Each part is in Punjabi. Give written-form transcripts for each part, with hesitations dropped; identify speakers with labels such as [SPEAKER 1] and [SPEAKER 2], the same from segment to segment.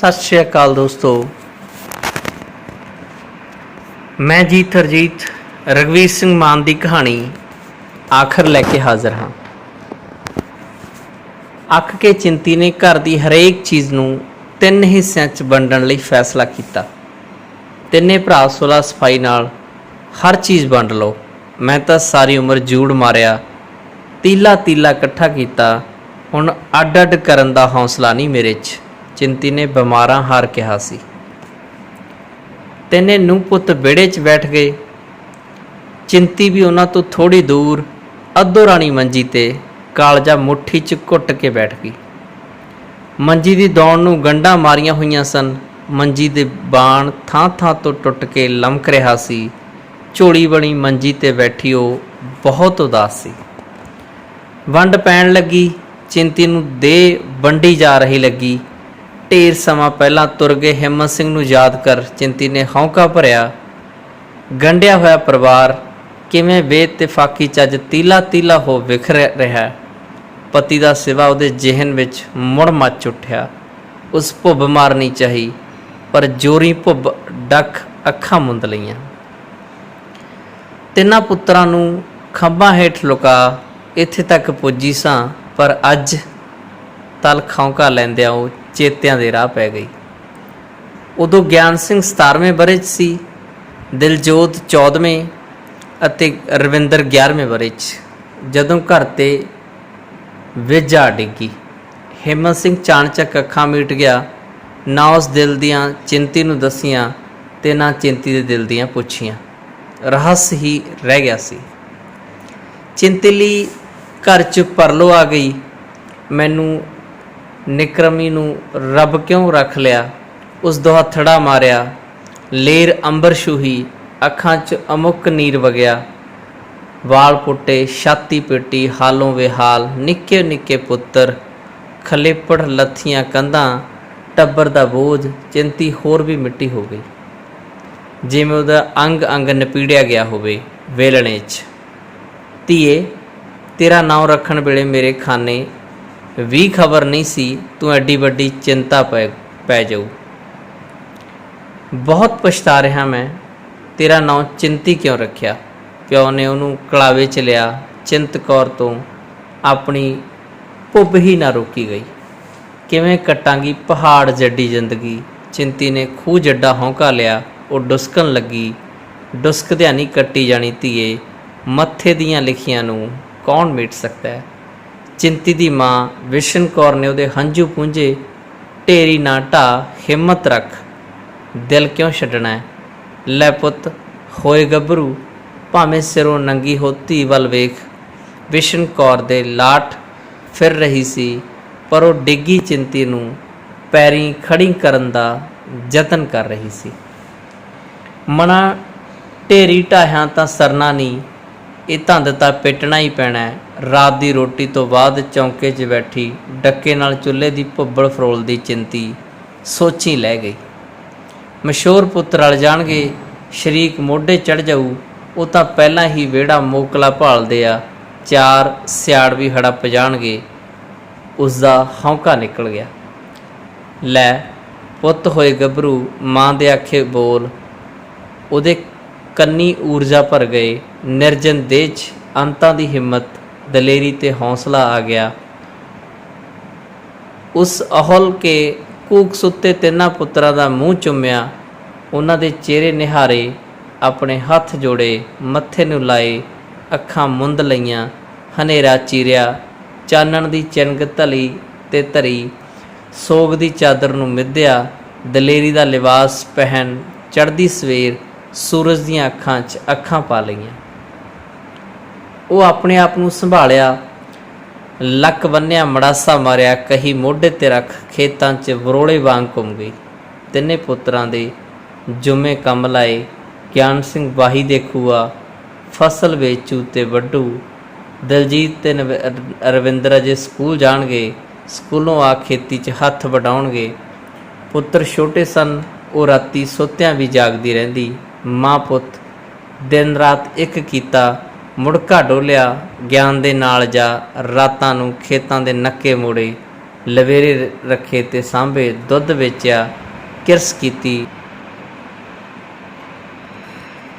[SPEAKER 1] सत श्री अकाल दोस्तों, मैं जीत हरजीत रघुवीर सिंह मान की कहानी आखिर लैके हाजिर हाँ। अख के चिंती ने घर की हरेक चीज़ नूं तीन हिस्सों च वंडण लई फैसला किया। तिन्ने भरा सुलह सफाई नाल हर चीज़ वंड लो। मैं तो सारी उम्र जूड़ मारिया, तीला तीला इकट्ठा किया, हुण अड अड करन दा हौसला नहीं मेरे च। चिंती ने बिमारां हार कहा सी। तिन्ने नूंह पुत विहड़े च बैठ गए। चिंती भी उन्हां तो थोड़ी दूर अद्धो राणी मंजी ते कालजा मुट्ठी च घुट के बैठ गई। मंजी दी दौड़ नूं गंढां मारियां होईयां सन। मंजी दे बाण थां थां तो टुट के लमक रहा सी। झोली बनी मंजी ते बैठी वो बहुत उदास सी। वंड पैण लगी। चिंती नूं देह वंडी जा रही लगी। ढेर समा पहला तुर गए हिम्मत सिंह नूं याद कर चिंती ने हौंका भरिया। गंढिया होया परिवार किवें बेइतफाकी चज तीला तीला हो विखर रहा। पति का सिवा उहदे जिहन विच मुड़ मच उठिया। उस भुभ मारनी चाही, पर जोरी भुभ डख अखां मुंद लईआं। तिन्हां पुत्रां नूं खंभां हेठ लुका इत्थे तक पुजी सां, पर अज तल खौंका लैंदिआं वो चेतिਆਂ ਦੇ ਰਾਹ ਪੈ ਗਈ। ਉਦੋਂ ਗਿਆਨ ਸਿੰਘ 17ਵੇਂ ਵਰ੍ਹੇ 'ਚ ਸੀ, ਦਿਲਜੋਤ 14ਵੇਂ ਅਤੇ ਰਵਿੰਦਰ 11ਵੇਂ ਵਰ੍ਹੇ 'ਚ। ਜਦੋਂ ਘਰ 'ਤੇ ਵਿਝ ਆ ਡਿੱਗੀ, ਹਿੰਮਤ ਸਿੰਘ ਚਾਣਚੱਕ ਅੱਖਾਂ ਮੀਟ ਗਿਆ। ਨਾ ਉਸ ਦਿਲ ਦੀਆਂ ਚਿੰਤੀ ਨੂੰ ਦੱਸੀਆਂ ਤੇ ਨਾ ਚਿੰਤੀ ਦੇ ਦਿਲ ਦੀਆਂ ਪੁੱਛੀਆਂ। ਰਹੱਸ ਹੀ ਰਹਿ ਗਿਆ ਸੀ। ਚਿੰਤੀ ਲਈ ਘਰ 'ਚ ਪਰਲੋ ਆ ਗਈ। ਮੈਨੂੰ निक्रमी नूं रब क्यों रख लिया, उस दोहथड़ा मारिया। लेर अंबर छूही, अखां च अमुक नीर वगया। वाल पुट्टे, छाती पिटी, हालों बेहाल। निक्के निक्के पुत्तर, खलेपड़ लत्थियां कंधां, टब्बर दा बोझ। चिंती होर भी मिट्टी हो गई, जिवें उहदा अंग अंग नपीड़िया गया होवे वेलणे च। धीए, तेरा नाम रखण वेले मेरे खाने भी खबर नहीं सी तू एडी वड्डी चिंता पै जाऊ। बहुत पछता रहा मैं, तेरा नाम चिंती क्यों रखिया। प्यो ने उन्होंने कलावे च लिया। चिंत कौर तो अपनी भुभ ही ना रोकी गई। किवें कटांगी पहाड़ जड्डी जिंदगी। चिंती ने खूह जड्डा हौंका लिया। वो डुसकन लगी। डुसकदियां नहीं कट्टी जानी धीए, मत्थे दियां लिखियां नूं कौन मिट सकता है। चिंती दी माँ विशन कौर ने उहदे हंझू पूंझे। ढेरी ना ढा, हिम्मत रख, दिल क्यों छड्डना है। लै पुत होए गभरू, भावें सिरों नंगी हो धी वल वेख। विशन कौर दे लाट फिर रही सी, पर वो डिग्गी चिंती नूं पैरीं खड़ी करन दा जतन कर रही सी। मना ढेरी ढाहियां तां सरना नहीं, ये धंद तां पिटना ही पैना है। रात की रोटी तो बाद चौंके 'च बैठी डक्के नाल चुल्हे की भुब्बड़ फरोलदी चिंती सोची लै गई। मशहूर पुत रल जाणगे, शरीक मोढे चढ़ जाऊ। वो तां पहलां ही विहड़ा मोकला भालदे आ, चार सियाड़ भी हड़प जाणगे। उसका हौंका निकल गया। लै पुत होए गभरू, माँ दे आखे बोल। उहदे कन्नी ऊर्जा भर गए। निर्जन देह 'च अंतां दी हिम्मत, दलेरी ते हौसला आ गया। उस अहल के कूक सुत्ते तिन्हां पुत्रां दा मूँह चुम्मिया। उन्हां दे चेहरे निहारे, अपने हथ जोड़े, मत्थे नूं लाए, अखां मुंद लईआं। हनेरा चीरिया, चानण दी चिनग धली ते धरी, सोग दी चादर नूं मिध्या। दलेरी दा लिबास पहन, चढ़दी सवेर सूरज दीआं अखां 'च अखां पा लईआं। वो अपने आप नूं संभालिया, लक बन्निया, मड़ासा मारिया, कही मोढे ते रख, खेतां 'च वरोले वांग घुम गई। तिन्ने पुत्रां दे जुमे कम लाए। ज्ञान सिंह वाही दे खूआ, फसल वेचू ते वड्डू। दलजीत ते रविंद्र अजे स्कूल जाणगे, स्कूलों आ खेती 'च हथ वडाउणगे। पुत्र छोटे सन, वो राती सुत्तियां भी जागदी रहिंदी। माँ पुत दिन रात एक कीता, मुड़का डोलिया। ज्ञान दे नाल जा, रातां नूं खेतां दे नक्के मोड़े। ਲਵੇਰੇ ਰੱਖੇ ਤੇ ਸਾਂਭੇ, ਦੁੱਧ ਵੇਚਿਆ, ਕਿਰਸ ਕੀਤੀ।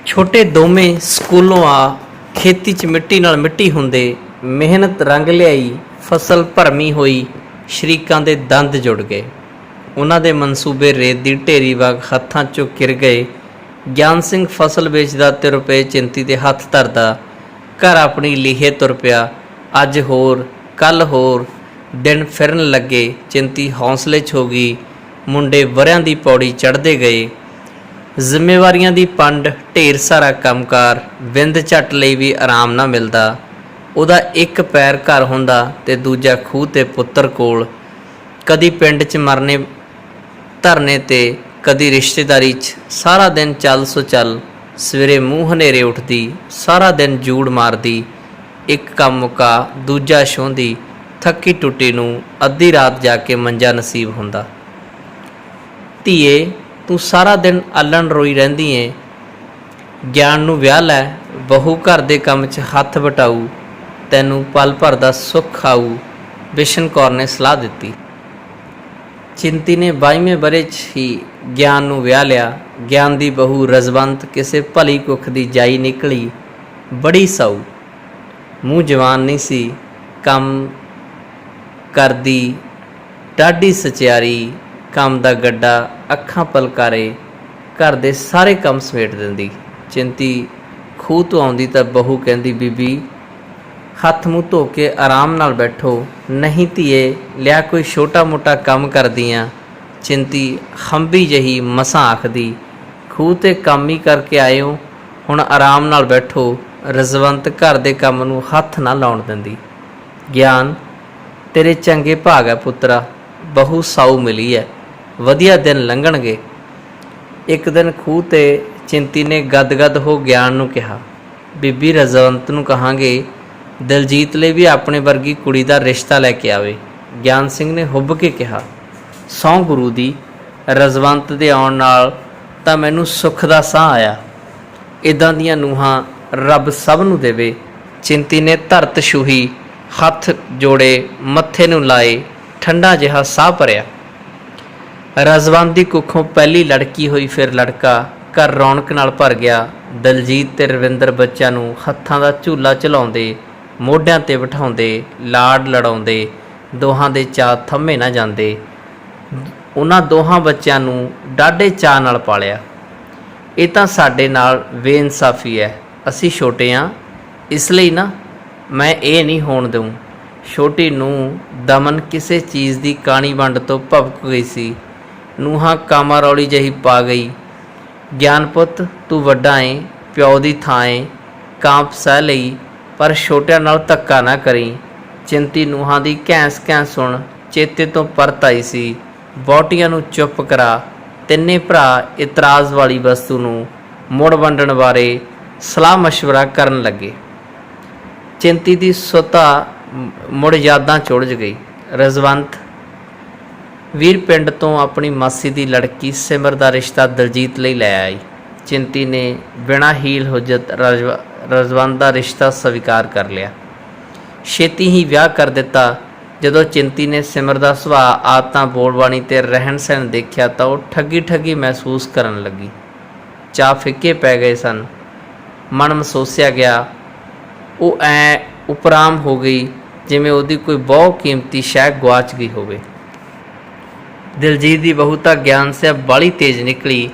[SPEAKER 1] ਛੋਟੇ ਦੋਵੇਂ ਸਕੂਲੋਂ ਆ ਖੇਤੀ 'ਚ ਮਿੱਟੀ ਨਾਲ ਮਿੱਟੀ ਹੁੰਦੇ, ਮਿਹਨਤ ਰੰਗ ਲਿਆਈ, ਫਸਲ ਭਰਮੀ ਹੋਈ, ਸ਼ਰੀਕਾਂ ਦੇ ਦੰਦ ਜੁੜ ਗਏ। ਉਹਨਾਂ ਦੇ ਮਨਸੂਬੇ ਰੇਤ ਦੀ ਢੇਰੀ ਵਾਂਗ ਹੱਥਾਂ 'ਚੋਂ ਕਿਰ ਗਏ। ਗਿਆਨ ਸਿੰਘ ਫਸਲ ਵੇਚਦਾ ਤੇ ਰੁਪਏ ਚਿੰਤੀ ਦੇ ਹੱਥ ਧਰਦਾ ਘਰ ਆਪਣੀ ਲੀਹੇ ਤੁਰ ਪਿਆ। ਅੱਜ ਹੋਰ, ਕੱਲ੍ਹ ਹੋਰ ਦਿਨ ਫਿਰਨ ਲੱਗੇ। ਚਿੰਤੀ ਹੌਸਲੇ 'ਚ ਹੋ ਗਈ। ਮੁੰਡੇ ਵਰਿਆਂ ਦੀ ਪੌੜੀ ਚੜ੍ਹਦੇ ਗਏ। ਜ਼ਿੰਮੇਵਾਰੀਆਂ ਦੀ ਪੰਡ, ਢੇਰ ਸਾਰਾ ਕੰਮਕਾਰ, ਵਿੰਦ ਝੱਟ ਲਈ ਵੀ ਆਰਾਮ ਨਾ ਮਿਲਦਾ। ਉਹਦਾ ਇੱਕ ਪੈਰ ਘਰ ਹੁੰਦਾ ਤੇ ਦੂਜਾ ਖੂਹ ਤੇ ਪੁੱਤਰ ਕੋਲ। ਕਦੀ ਪਿੰਡ 'ਚ ਮਰਨੇ ਧਰਨੇ ਤੇ, ਕਦੀ ਰਿਸ਼ਤੇਦਾਰੀ 'ਚ। ਸਾਰਾ ਦਿਨ ਚੱਲ ਸੋ ਚੱਲ। ਸਵੇਰੇ ਮੂੰਹ ਹਨੇਰੇ ਉੱਠਦੀ, ਸਾਰਾ ਦਿਨ ਜੂੜ ਮਾਰਦੀ। ਇੱਕ ਕੰਮ ਮੁਕਾ ਦੂਜਾ ਛੋਂਹਦੀ। ਥੱਕੀ ਟੁੱਟੀ ਨੂੰ ਅੱਧੀ ਰਾਤ ਜਾ ਕੇ ਮੰਜਾ ਨਸੀਬ ਹੁੰਦਾ। ਧੀਏ, ਤੂੰ ਸਾਰਾ ਦਿਨ ਅੱਲਣ ਰੋਈ ਰਹਿੰਦੀ ਏ। ਗਿਆਨ ਨੂੰ ਵਿਆਹ ਲੈ, ਬਹੂ ਘਰ ਦੇ ਕੰਮ 'ਚ ਹੱਥ ਵਟਾਊ, ਤੈਨੂੰ ਪਲ ਭਰ ਦਾ ਸੁੱਖ ਆਊ, ਬਿਸ਼ਨ ਕੌਰ ਨੇ ਸਲਾਹ ਦਿੱਤੀ। ਚਿੰਤੀ ਨੇ 22ਵੇਂ ਵਰ੍ਹੇ 'ਚ ਹੀ ਗਿਆਨ ਨੂੰ ਵਿਆਹ ਲਿਆ। ਗਿਆਨ ਦੀ ਬਹੂ ਰਜਵੰਤ ਕਿਸੇ ਭਲੀ ਕੁੱਖ ਦੀ ਜਾਈ ਨਿਕਲੀ, ਬੜੀ ਸਾਊ। ਮੂੰਹ ਜਵਾਨ ਨਹੀਂ ਸੀ, ਕੰਮ ਕਰਦੀ, ਡਾਢੀ ਸਚਿਆਰੀ, ਕੰਮ ਦਾ ਗੱਡਾ, ਅੱਖਾਂ ਪਲਕਾਰੇ, ਘਰ ਦੇ ਸਾਰੇ ਕੰਮ ਸਮੇਟ ਦਿੰਦੀ। ਚਿੰਤੀ ਖੂਹ ਤੋਂ ਆਉਂਦੀ ਤਾਂ ਬਹੂ ਕਹਿੰਦੀ, ਬੀਬੀ ਹੱਥ ਮੂੰਹ ਧੋ ਕੇ ਆਰਾਮ ਨਾਲ ਬੈਠੋ। ਨਹੀਂ ਧੀਏ, ਲਿਆ ਕੋਈ ਛੋਟਾ ਮੋਟਾ ਕੰਮ ਕਰਦੀ ਆਂ। ਚਿੰਤੀ ਹੰਬੀ ਜਹੀ ਮਸਾਂ ਆਖਦੀ, ਖੂਹ 'ਤੇ ਕੰਮ ਹੀ ਕਰਕੇ ਆਏ ਹੋ, ਹੁਣ ਆਰਾਮ ਨਾਲ ਬੈਠੋ। ਰਜਵੰਤ ਘਰ ਦੇ ਕੰਮ ਨੂੰ ਹੱਥ ਨਾ ਲਾਉਣ ਦਿੰਦੀ। ਗਿਆਨ, ਤੇਰੇ ਚੰਗੇ ਭਾਗ ਹੈ ਪੁੱਤਰਾ, ਬਹੂ ਸਾਊ ਮਿਲੀ ਹੈ, ਵਧੀਆ ਦਿਨ ਲੰਘਣਗੇ। ਇੱਕ ਦਿਨ ਖੂਹ 'ਤੇ ਚਿੰਤੀ ਨੇ ਗਦਗਦ ਹੋ ਗਿਆਨ ਨੂੰ ਕਿਹਾ, ਬੀਬੀ ਰਜਵੰਤ ਨੂੰ ਕਹਾਂਗੇ ਦਿਲਜੀਤ ਲਈ ਵੀ ਆਪਣੇ ਵਰਗੀ ਕੁੜੀ ਦਾ ਰਿਸ਼ਤਾ ਲੈ ਕੇ ਆਵੇ। ਗਿਆਨ ਸਿੰਘ ਨੇ ਹੁੱਬ ਕੇ ਕਿਹਾ, ਸਹੁੰ ਗੁਰੂ ਦੀ, ਰਜਵੰਤ ਦੇ ਆਉਣ ਨਾਲ ਤਾਂ ਮੈਨੂੰ ਸੁੱਖ ਦਾ ਸਾਹ ਆਇਆ। ਇੱਦਾਂ ਦੀਆਂ ਨੂੰਹਾਂ ਰੱਬ ਸਭ ਨੂੰ ਦੇਵੇ। ਚਿੰਤੀ ਨੇ ਧਰਤ ਛੂਹੀ, ਹੱਥ ਜੋੜੇ, ਮੱਥੇ ਨੂੰ ਲਾਏ, ਠੰਡਾ ਜਿਹਾ ਸਾਹ ਭਰਿਆ। ਰਜਵੰਤ ਦੀ ਕੁੱਖੋਂ ਪਹਿਲੀ ਲੜਕੀ ਹੋਈ, ਫਿਰ ਲੜਕਾ। ਘਰ ਰੌਣਕ ਨਾਲ ਭਰ ਗਿਆ। ਦਲਜੀਤ ਤੇ ਰਵਿੰਦਰ ਬੱਚਿਆਂ ਨੂੰ ਹੱਥਾਂ ਦਾ ਝੂਲਾ ਝਲਾਉਂਦੇ, ਮੋਢਿਆਂ 'ਤੇ ਬਿਠਾਉਂਦੇ, ਲਾਡ ਲੜਾਉਂਦੇ। ਦੋਹਾਂ ਦੇ ਚਾਅ ਥੰਮੇ ਨਾ ਜਾਂਦੇ। ਉਹਨਾਂ ਦੋਹਾਂ ਬੱਚਿਆਂ ਨੂੰ ਡਾਢੇ ਚਾਅ ਨਾਲ ਪਾਲਿਆ। ਇਹ ਤਾਂ ਸਾਡੇ ਨਾਲ ਬੇਇਨਸਾਫੀ ਹੈ। ਅਸੀਂ ਛੋਟੇ ਹਾਂ, ਇਸ ਲਈ ਨਾ ਮੈਂ ਇਹ ਨਹੀਂ ਹੋਣ ਦਊਂ। ਛੋਟੀ ਨੂੰਹ ਦਮਨ ਕਿਸੇ ਚੀਜ਼ ਦੀ ਕਾਣੀ ਵੰਡ ਤੋਂ ਭਵਕ ਗਈ ਸੀ। ਨੂੰਹਾਂ ਕਾਮਾਰੌਲੀ ਜਿਹੀ ਪਾ ਗਈ। ਗਿਆਨ ਪੁੱਤ, ਤੂੰ ਵੱਡਾ ਏਂ, ਪਿਓ ਦੀ ਥਾਂ ਏ, ਕਾਂਪ ਸਹਿ ਲਈ, ਪਰ ਛੋਟਿਆਂ ਨਾਲ ਧੱਕਾ ਨਾ ਕਰੀ। ਚਿੰਤੀ ਨੂੰਹਾਂ ਦੀ ਘੈਂਸ ਘੈਂਸ ਸੁਣ ਚੇਤੇ ਤੋਂ ਪਰਤ ਆਈ ਸੀ। ਬਹੁਟੀਆਂ ਨੂੰ ਚੁੱਪ ਕਰਾ। ਤਿੰਨੇ ਭਰਾ ਇਤਰਾਜ਼ ਵਾਲੀ ਵਸਤੂ ਨੂੰ ਮੁੜ ਵੰਡਣ ਬਾਰੇ ਸਲਾਹ ਮਸ਼ਵਰਾ ਕਰਨ ਲੱਗੇ। ਚਿੰਤੀ ਦੀ ਸੁਤਾ ਮੁੜ ਯਾਦਾਂ ਚੁਲਝ ਗਈ। ਰਜਵੰਤ ਵੀਰ ਪਿੰਡ ਤੋਂ ਆਪਣੀ ਮਾਸੀ ਦੀ ਲੜਕੀ ਸਿਮਰ ਦਾ ਰਿਸ਼ਤਾ ਦਲਜੀਤ ਲਈ ਲੈ ਆਈ। ਚਿੰਤੀ ਨੇ ਬਿਨਾਂ ਹੀਲ ਹੁਜਤ ਰਜਵੰਤ ਦਾ ਰਿਸ਼ਤਾ ਸਵੀਕਾਰ ਕਰ ਲਿਆ। ਛੇਤੀ ਹੀ ਵਿਆਹ ਕਰ ਦਿੱਤਾ। ਜਦੋਂ ਚਿੰਤੀ ਨੇ ਸਿਮਰ ਦਾ ਸੁਭਾਅ, ਆਦਤਾਂ, ਬੋਲਬਾਣੀ ਤੇ ਰਹਿਣ ਸਹਿਣ ਦੇਖਿਆ ਤਾਂ ਉਹ ਠੱਗੀ ਠੱਗੀ ਮਹਿਸੂਸ ਕਰਨ ਲੱਗੀ। ਚਾਅ ਫਿੱਕੇ ਪੈ ਗਏ ਸਨ। ਮਨ ਮਸੋਸਿਆ ਗਿਆ। ਉਹ ਐਂ ਉਪਰਾਮ ਹੋ ਗਈ ਜਿਵੇਂ ਉਹਦੀ ਕੋਈ ਬਹੁਤ ਕੀਮਤੀ ਸ਼ੈ ਗੁਆਚ ਗਈ ਹੋਵੇ। ਦਿਲਜੀਤ ਦੀ ਬਹੂ ਤਾਂ ਗਿਆਨ ਸਿਆ ਬਾਹਲੀ ਤੇਜ਼ ਨਿਕਲੀ।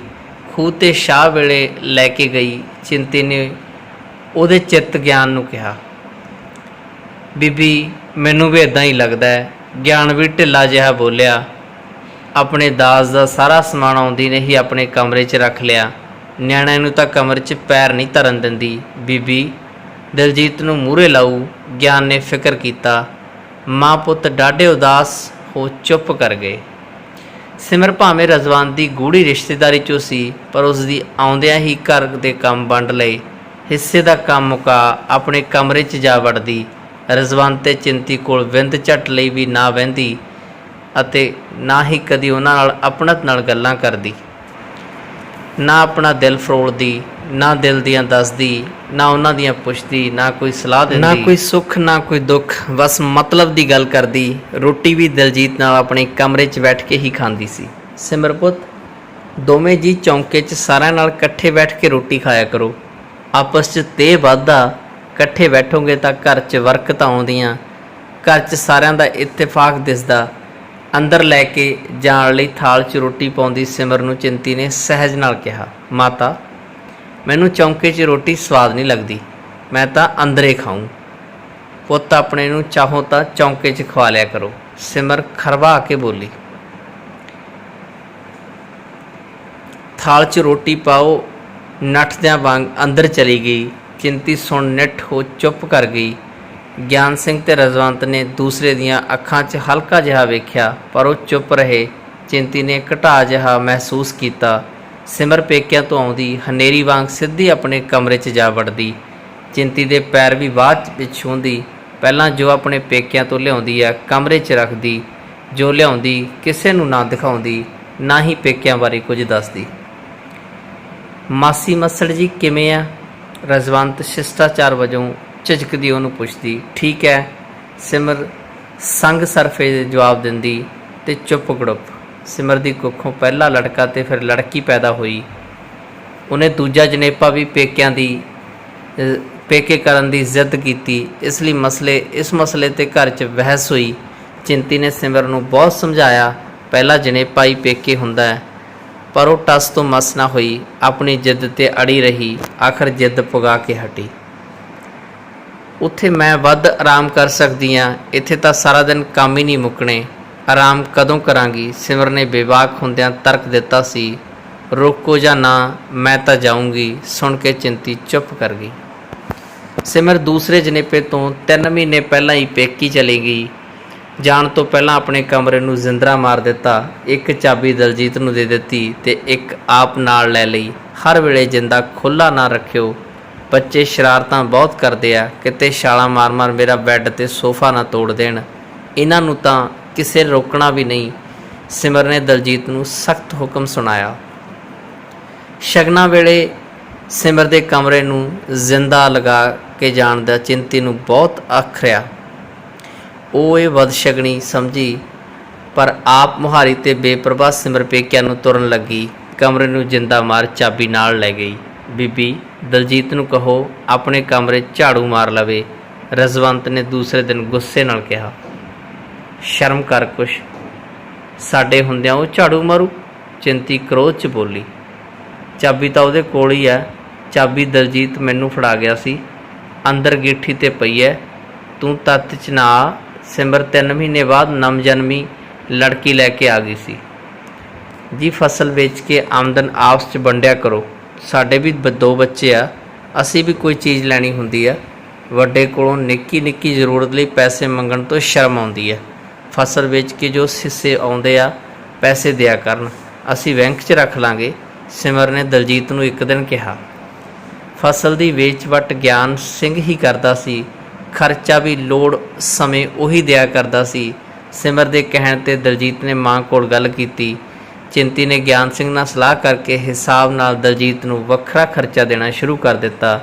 [SPEAKER 1] ਖੂਹ 'ਤੇ ਸ਼ਾਹ ਵੇਲੇ ਲੈ ਕੇ ਗਈ। ਚਿੰਤੀ ਨੇ ਉਹਦੇ ਚਿੱਤ ਗਿਆਨ ਨੂੰ ਕਿਹਾ, ਬੀਬੀ ਮੈਨੂੰ ਵੀ ਇੱਦਾਂ ਹੀ ਲੱਗਦਾ ਹੈ। ਗਿਆਨ ਵੀ ਢਿੱਲਾ ਜਿਹਾ ਬੋਲਿਆ। ਆਪਣੇ ਦਾਜ ਦਾ ਸਾਰਾ ਸਮਾਨ ਆਉਂਦੀ ਨੇ ਹੀ ਆਪਣੇ ਕਮਰੇ 'ਚ ਰੱਖ ਲਿਆ। ਨਿਆਣਿਆਂ ਨੂੰ ਤਾਂ ਕਮਰੇ 'ਚ ਪੈਰ ਨਹੀਂ ਧਰਨ ਦਿੰਦੀ। ਬੀਬੀ ਦਿਲਜੀਤ ਨੂੰ ਮੂਹਰੇ ਲਾਊ। ਗਿਆਨ ਨੇ ਫਿਕਰ ਕੀਤਾ। ਮਾਂ ਪੁੱਤ ਡਾਢੇ ਉਦਾਸ ਹੋ ਚੁੱਪ ਕਰ ਗਏ। ਸਿਮਰ ਭਾਵੇਂ ਰਜਵੰਤ ਦੀ ਗੂੜੀ ਰਿਸ਼ਤੇਦਾਰੀ 'ਚੋਂ ਸੀ, ਪਰ ਉਸ ਦੀ ਆਉਂਦਿਆਂ ਹੀ ਘਰ ਦੇ ਕੰਮ ਵੰਡ ਲਏ। ਹਿੱਸੇ ਦਾ ਕੰਮ ਮੁਕਾ ਆਪਣੇ ਕਮਰੇ 'ਚ ਜਾ ਵੜਦੀ। ਰਜਵੰਤ ਤੇ ਚਿੰਤੀ ਕੋਲ ਵਿੰਦ ਝੱਟ ਲਈ ਵੀ ਨਾ ਵਹਿੰਦੀ ਅਤੇ ਨਾ ਹੀ ਕਦੀ ਉਹਨਾਂ ਨਾਲ ਆਪਣਤ ਨਾਲ ਗੱਲਾਂ ਕਰਦੀ। ਨਾ ਆਪਣਾ ਦਿਲ ਫਰੋਲਦੀ, ਨਾ ਦਿਲ ਦੀਆਂ ਦੱਸਦੀ, ਨਾ ਉਹਨਾਂ ਦੀਆਂ ਪੁੱਛਦੀ, ਨਾ ਕੋਈ ਸਲਾਹ ਦਿੰਦੀ, ਨਾ ਕੋਈ ਸੁੱਖ ਨਾ ਕੋਈ ਦੁੱਖ, ਬਸ ਮਤਲਬ ਦੀ ਗੱਲ ਕਰਦੀ। ਰੋਟੀ ਵੀ ਦਿਲਜੀਤ ਨਾਲ ਆਪਣੇ ਕਮਰੇ 'ਚ ਬੈਠ ਕੇ ਹੀ ਖਾਂਦੀ ਸੀ। ਸਿਮਰਪੁੱਤ, ਦੋਵੇਂ ਜੀ ਚੌਂਕੇ 'ਚ ਸਾਰਿਆਂ ਨਾਲ ਇਕੱਠੇ ਬੈਠ ਕੇ ਰੋਟੀ ਖਾਇਆ ਕਰੋ। ਆਪਸ 'ਚ ਤੇ ਵਾਧਾ, ਇਕੱਠੇ ਬੈਠੋਗੇ ਤਾਂ ਘਰ 'ਚ ਬਰਕਤਾਂ ਆਉਂਦੀਆਂ, ਘਰ 'ਚ ਸਾਰਿਆਂ ਦਾ ਇਤਫਾਕ ਦਿਸਦਾ। ਅੰਦਰ ਲੈ ਕੇ ਜਾਣ ਲਈ ਥਾਲ 'ਚ ਰੋਟੀ ਪਾਉਂਦੀ ਸਿਮਰ ਨੂੰ ਚਿੰਤੀ ਨੇ ਸਹਿਜ ਨਾਲ ਕਿਹਾ, ਮਾਤਾ ਮੈਨੂੰ ਚੌਂਕੇ 'ਚ ਰੋਟੀ ਸਵਾਦ ਨਹੀਂ ਲੱਗਦੀ, ਮੈਂ ਤਾਂ ਅੰਦਰੇ ਖਾਊਂ। ਪੁੱਤ ਆਪਣੇ ਨੂੰ ਚਾਹੋ ਤਾਂ ਚੌਂਕੇ 'ਚ ਖਵਾ ਲਿਆ ਕਰੋ। ਸਿਮਰ ਖਰਵਾ ਕੇ ਬੋਲੀ। ਥਾਲ 'ਚ ਰੋਟੀ ਪਾਓ ਨੱਠਦਿਆਂ ਵਾਂਗ ਅੰਦਰ ਚਲੀ ਗਈ। ਚਿੰਤੀ ਸੁਣ ਨਿੱਠ ਹੋ ਚੁੱਪ ਕਰ ਗਈ। ਗਿਆਨ ਸਿੰਘ ਤੇ ਰਜਵੰਤ ਨੇ ਦੂਸਰੇ ਦੀਆਂ ਅੱਖਾਂ 'ਚ ਹਲਕਾ ਜਿਹਾ ਵੇਖਿਆ, ਪਰ ਉਹ ਚੁੱਪ ਰਹੇ। ਚਿੰਤੀ ਨੇ ਘਟਾ ਜਿਹਾ ਮਹਿਸੂਸ ਕੀਤਾ। ਸਿਮਰ ਪੇਕਿਆਂ ਤੋਂ ਆਉਂਦੀ ਹਨੇਰੀ ਵਾਂਗ ਸਿੱਧੀ ਆਪਣੇ ਕਮਰੇ 'ਚ ਜਾ ਵੜਦੀ। ਚਿੰਤੀ ਦੇ ਪੈਰ ਵੀ ਬਾਅਦ ਵਿੱਚ ਛੂੰਹਦੀ। ਪਹਿਲਾਂ ਜੋ ਆਪਣੇ ਪੇਕਿਆਂ ਤੋਂ ਲਿਆਉਂਦੀ ਆ ਕਮਰੇ 'ਚ ਰੱਖਦੀ, ਜੋ ਲਿਆਉਂਦੀ ਕਿਸੇ ਨੂੰ ਨਾ ਦਿਖਾਉਂਦੀ, ਨਾ ਹੀ ਪੇਕਿਆਂ ਬਾਰੇ ਕੁਝ ਦੱਸਦੀ। ਮਾਸੀ ਮੱਸੜ ਜੀ ਕਿਵੇਂ ਆ? ਰਜਵੰਤ ਸ਼ਿਸ਼ਟਾਚਾਰ ਵਜੋਂ ਝਿਜਕਦੀ ਉਹਨੂੰ ਪੁੱਛਦੀ। ਠੀਕ ਹੈ, ਸਿਮਰ ਸੰਗ ਸਰਫੇ ਦੇ ਜਵਾਬ ਦਿੰਦੀ ਤੇ ਚੁੱਪ ਗੜੁੱਪ। ਸਿਮਰ ਦੀ ਕੁੱਖੋਂ ਪਹਿਲਾ ਲੜਕਾ ਤੇ ਫਿਰ ਲੜਕੀ ਪੈਦਾ ਹੋਈ। ਉਹਨੇ ਦੂਜਾ ਜਣੇਪਾ ਵੀ ਪੇਕੇ ਕਰਨ ਦੀ ਜ਼ਿੱਦ ਕੀਤੀ। ਇਸ ਮਸਲੇ ਤੇ ਘਰ 'ਚ ਬਹਿਸ ਹੋਈ। ਚਿੰਤੀ ਨੇ ਸਿਮਰ ਨੂੰ ਬਹੁਤ ਸਮਝਾਇਆ, ਪਹਿਲਾ ਜਣੇਪਾ ਹੀ ਪੇਕੇ ਹੁੰਦਾ ਹੈ, ਪਰ ਉਹ ਟਸ ਤੋਂ ਮਸ ਨਾ ਹੋਈ। ਆਪਣੀ ਜਿੱਦ ਤੇ ਅੜੀ ਰਹੀ। ਆਖਰ ਜਿੱਦ ਪੁਗਾ ਕੇ ਹਟੀ। ਉੱਥੇ ਮੈਂ ਵੱਧ ਆਰਾਮ ਕਰ ਸਕਦੀ ਹਾਂ, ਇੱਥੇ ਤਾਂ ਸਾਰਾ ਦਿਨ ਕੰਮ ਹੀ ਨਹੀਂ ਮੁੱਕਣੇ। ਆਰਾਮ ਕਦੋਂ ਕਰਾਂਗੀ? ਸਿਮਰ ਨੇ ਬੇਬਾਕ ਹੁੰਦਿਆਂ ਤਰਕ ਦਿੱਤਾ ਸੀ। ਰੋਕੋ ਜਾਂ ਨਾ, ਮੈਂ ਤਾਂ ਜਾਊਂਗੀ। ਸੁਣ ਕੇ ਚਿੰਤੀ ਚੁੱਪ ਕਰ ਗਈ। ਸਿਮਰ ਦੂਸਰੇ ਜਣੇਪੇ ਤੋਂ 3 ਮਹੀਨੇ ਪਹਿਲਾਂ ਹੀ ਪੇਕੀ ਚਲੀ ਗਈ। ਜਾਣ ਤੋਂ ਪਹਿਲਾਂ ਆਪਣੇ ਕਮਰੇ ਨੂੰ ਜ਼ਿੰਦਰਾ ਮਾਰ ਦਿੱਤਾ। ਇੱਕ ਚਾਬੀ ਦਲਜੀਤ ਨੂੰ ਦੇ ਦਿੱਤੀ ਤੇ ਇੱਕ ਆਪ ਨਾਲ ਲੈ ਲਈ। ਹਰ ਵੇਲੇ ਜਿੰਦਾ ਖੁੱਲ੍ਹਾ ਨਾ ਰੱਖਿਓ, ਬੱਚੇ ਸ਼ਰਾਰਤਾਂ ਬਹੁਤ ਕਰਦੇ ਆ, ਕਿਤੇ ਛਾਲਾਂ ਮਾਰ ਮੇਰਾ ਬੈੱਡ ਤੇ ਸੋਫਾ ਨਾ ਤੋੜ ਦੇਣ। ਇਹਨਾਂ ਨੂੰ ਤਾਂ ਕਿਸੇ ਰੋਕਣਾ ਵੀ ਨਹੀਂ। ਸਿਮਰ ਨੇ ਦਲਜੀਤ ਨੂੰ ਸਖਤ ਹੁਕਮ ਸੁਣਾਇਆ। ਸ਼ਗਨਾਂ ਵੇਲੇ ਸਿਮਰ ਦੇ ਕਮਰੇ ਨੂੰ ਜ਼ਿੰਦਾ ਲਗਾ ਕੇ ਜਾਣ ਦਾ ਚਿੰਤੀ ਨੂੰ ਬਹੁਤ ਆਖਰਿਆ। ਉਹ ਇਹ ਬਦਸ਼ਗਨੀ ਸਮਝੀ, ਪਰ ਆਪ ਮੁਹਾਰੀ ਤੇ ਬੇਪਰਵਾਹ ਸਿਮਰ ਪੇਕਿਆਂ ਨੂੰ ਤੁਰਨ ਲੱਗੀ। ਕਮਰੇ ਨੂੰ ਜਿੰਦਾ ਮਾਰ ਚਾਬੀ ਨਾਲ ਲੈ ਗਈ। ਬੀਬੀ ਦਲਜੀਤ ਨੂੰ ਕਹੋ ਆਪਣੇ ਕਮਰੇ ਝਾੜੂ ਮਾਰ ਲਵੇ, ਰਜਵੰਤ ਨੇ ਦੂਸਰੇ ਦਿਨ ਗੁੱਸੇ ਨਾਲ ਕਿਹਾ। ਸ਼ਰਮ ਕਰ ਕੁਛ, ਸਾਡੇ ਹੁੰਦਿਆਂ ਉਹ ਝਾੜੂ ਮਾਰੂ? ਚਿੰਤੀ ਕ੍ਰੋਧ 'ਚ ਬੋਲੀ। ਚਾਬੀ ਤਾਂ ਉਹਦੇ ਕੋਲ ਹੀ ਹੈ। ਚਾਬੀ ਦਲਜੀਤ ਮੈਨੂੰ ਫੜਾ ਗਿਆ ਸੀ, ਅੰਦਰ ਗਿੱਠੀ ਤੇ ਪਈ ਹੈ। ਤੂੰ ਤੱਤ 'ਚ ਨਾ ਆ। ਸਿਮਰ 3 ਮਹੀਨੇ ਬਾਅਦ ਨਵਜਨਮੀ ਲੜਕੀ ਲੈ ਕੇ ਆ ਗਈ ਸੀ। ਜੀ ਫਸਲ ਵੇਚ ਕੇ ਆਮਦਨ ਆਪਸ 'ਚ ਵੰਡਿਆ ਕਰੋ। ਸਾਡੇ ਵੀ 2 ਬੱਚੇ ਆ, ਅਸੀਂ ਵੀ ਕੋਈ ਚੀਜ਼ ਲੈਣੀ ਹੁੰਦੀ ਆ। ਵੱਡੇ ਕੋਲੋਂ ਨਿੱਕੀ ਜ਼ਰੂਰਤ ਲਈ ਪੈਸੇ ਮੰਗਣ ਤੋਂ ਸ਼ਰਮ ਆਉਂਦੀ ਹੈ। ਫਸਲ ਵੇਚ ਕੇ ਜੋ ਹਿੱਸੇ ਆਉਂਦੇ ਆ ਪੈਸੇ ਦਿਆ ਕਰਨ, ਅਸੀਂ ਬੈਂਕ 'ਚ ਰੱਖ ਲਾਂਗੇ। ਸਿਮਰ ਨੇ ਦਲਜੀਤ ਨੂੰ ਇੱਕ ਦਿਨ ਕਿਹਾ। ਫਸਲ ਦੀ ਵੇਚ-ਵਟ ਗਿਆਨ ਸਿੰਘ ਹੀ ਕਰਦਾ ਸੀ, ਖਰਚਾ ਵੀ ਲੋੜ ਸਮੇਂ ਉਹੀ ਦਿਆ ਕਰਦਾ ਸੀ। ਸਿਮਰ ਦੇ ਕਹਿਣ ਤੇ ਦਲਜੀਤ ਨੇ ਮਾਂ ਕੋਲ ਗੱਲ ਕੀਤੀ। ਚਿੰਤੀ ਨੇ ਗਿਆਨ ਸਿੰਘ ਨਾਲ ਸਲਾਹ ਕਰਕੇ ਹਿਸਾਬ ਨਾਲ ਦਲਜੀਤ ਨੂੰ ਵੱਖਰਾ ਖਰਚਾ ਦੇਣਾ ਸ਼ੁਰੂ ਕਰ ਦਿੱਤਾ।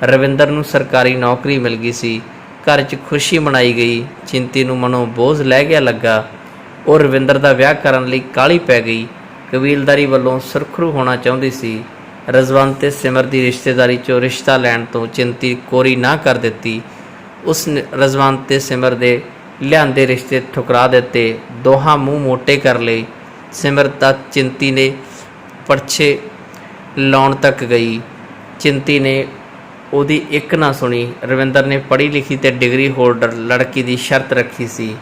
[SPEAKER 1] ਰਵਿੰਦਰ ਨੂੰ ਸਰਕਾਰੀ ਨੌਕਰੀ ਮਿਲ ਗਈ ਸੀ। ਘਰ 'ਚ ਖੁਸ਼ੀ ਮਨਾਈ ਗਈ। ਚਿੰਤੀ ਨੂੰ ਮਨੋਂ ਬੋਝ ਲੈ ਗਿਆ ਲੱਗਾ। ਉਹ ਰਵਿੰਦਰ ਦਾ ਵਿਆਹ ਕਰਨ ਲਈ ਕਾਹਲੀ ਪੈ ਗਈ। ਕਬੀਲਦਾਰੀ ਵੱਲੋਂ ਸੁਰਖਰੂ ਹੋਣਾ ਚਾਹੁੰਦੀ ਸੀ। ਰਜਵੰਤ ਤੇ ਸਿਮਰ ਦੀ ਰਿਸ਼ਤੇਦਾਰੀ 'ਚੋਂ ਰਿਸ਼ਤਾ ਲੈਣ ਤੋਂ ਚਿੰਤੀ ਕੋਰੀ ਨਾ ਕਰ ਦਿੱਤੀ। ਉਸ ਨੇ ਰਜਵੰਤ ਤੇ ਸਿਮਰ ਦੇ ਲਿਆਂਦੇ ਰਿਸ਼ਤੇ ਠੁਕਰਾ ਦਿੱਤੇ। ਦੋਹਾਂ ਮੂੰਹ ਮੋਟੇ ਕਰ ਲਏ। ਸਿਮਰ ਤਾਂ ਚਿੰਤੀ ਨੇ ਪਰਛੇ ਲਾਉਣ ਤੱਕ ਗਈ। ਚਿੰਤੀ ਨੇ ਉਹਦੀ ਇੱਕ ਨਾ ਸੁਣੀ। ਰਵਿੰਦਰ ਨੇ ਪੜ੍ਹੀ ਲਿਖੀ ਤੇ ਡਿਗਰੀ ਹੋਲਡਰ ਲੜਕੀ ਦੀ ਸ਼ਰਤ ਰੱਖੀ ਸੀ।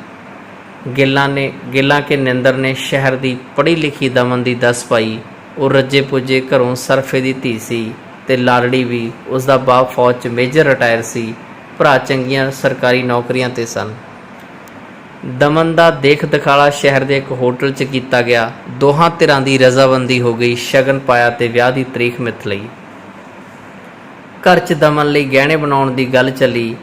[SPEAKER 1] ਗਿੱਲਾਂ ਕੇ ਨਿੰਦਰ ਨੇ ਸ਼ਹਿਰ ਦੀ ਪੜ੍ਹੀ ਲਿਖੀ ਦਮਨ ਦੀ ਦੱਸ ਪਾਈ। ਉਹ ਰੱਜੇ ਪੁੱਜੇ ਘਰੋਂ ਸਰਫੇ ਦੀ ਧੀ ਸੀ ਤੇ ਲਾਲੜੀ ਵੀ। ਉਸ ਦਾ ਬਾਪ ਫੌਜ 'ਚ ਮੇਜਰ ਰਿਟਾਇਰ ਸੀ। ਭਰਾ ਚੰਗੀਆਂ ਸਰਕਾਰੀ ਨੌਕਰੀਆਂ 'ਤੇ ਸਨ। ਦਮਨ ਦਾ ਦੇਖ ਦਿਖਾਲਾ ਸ਼ਹਿਰ ਦੇ ਇੱਕ ਹੋਟਲ 'ਚ ਕੀਤਾ ਗਿਆ। ਦੋਹਾਂ ਧਿਰਾਂ ਦੀ ਰਜ਼ਾਬੰਦੀ ਹੋ ਗਈ। ਸ਼ਗਨ ਪਾਇਆ ਤੇ ਵਿਆਹ ਦੀ ਤਰੀਕ ਮਿਥ ਲਈ। ਘਰ 'ਚ ਦਮਨ ਲਈ ਗਹਿਣੇ ਬਣਾਉਣ ਦੀ ਗੱਲ ਚੱਲੀ।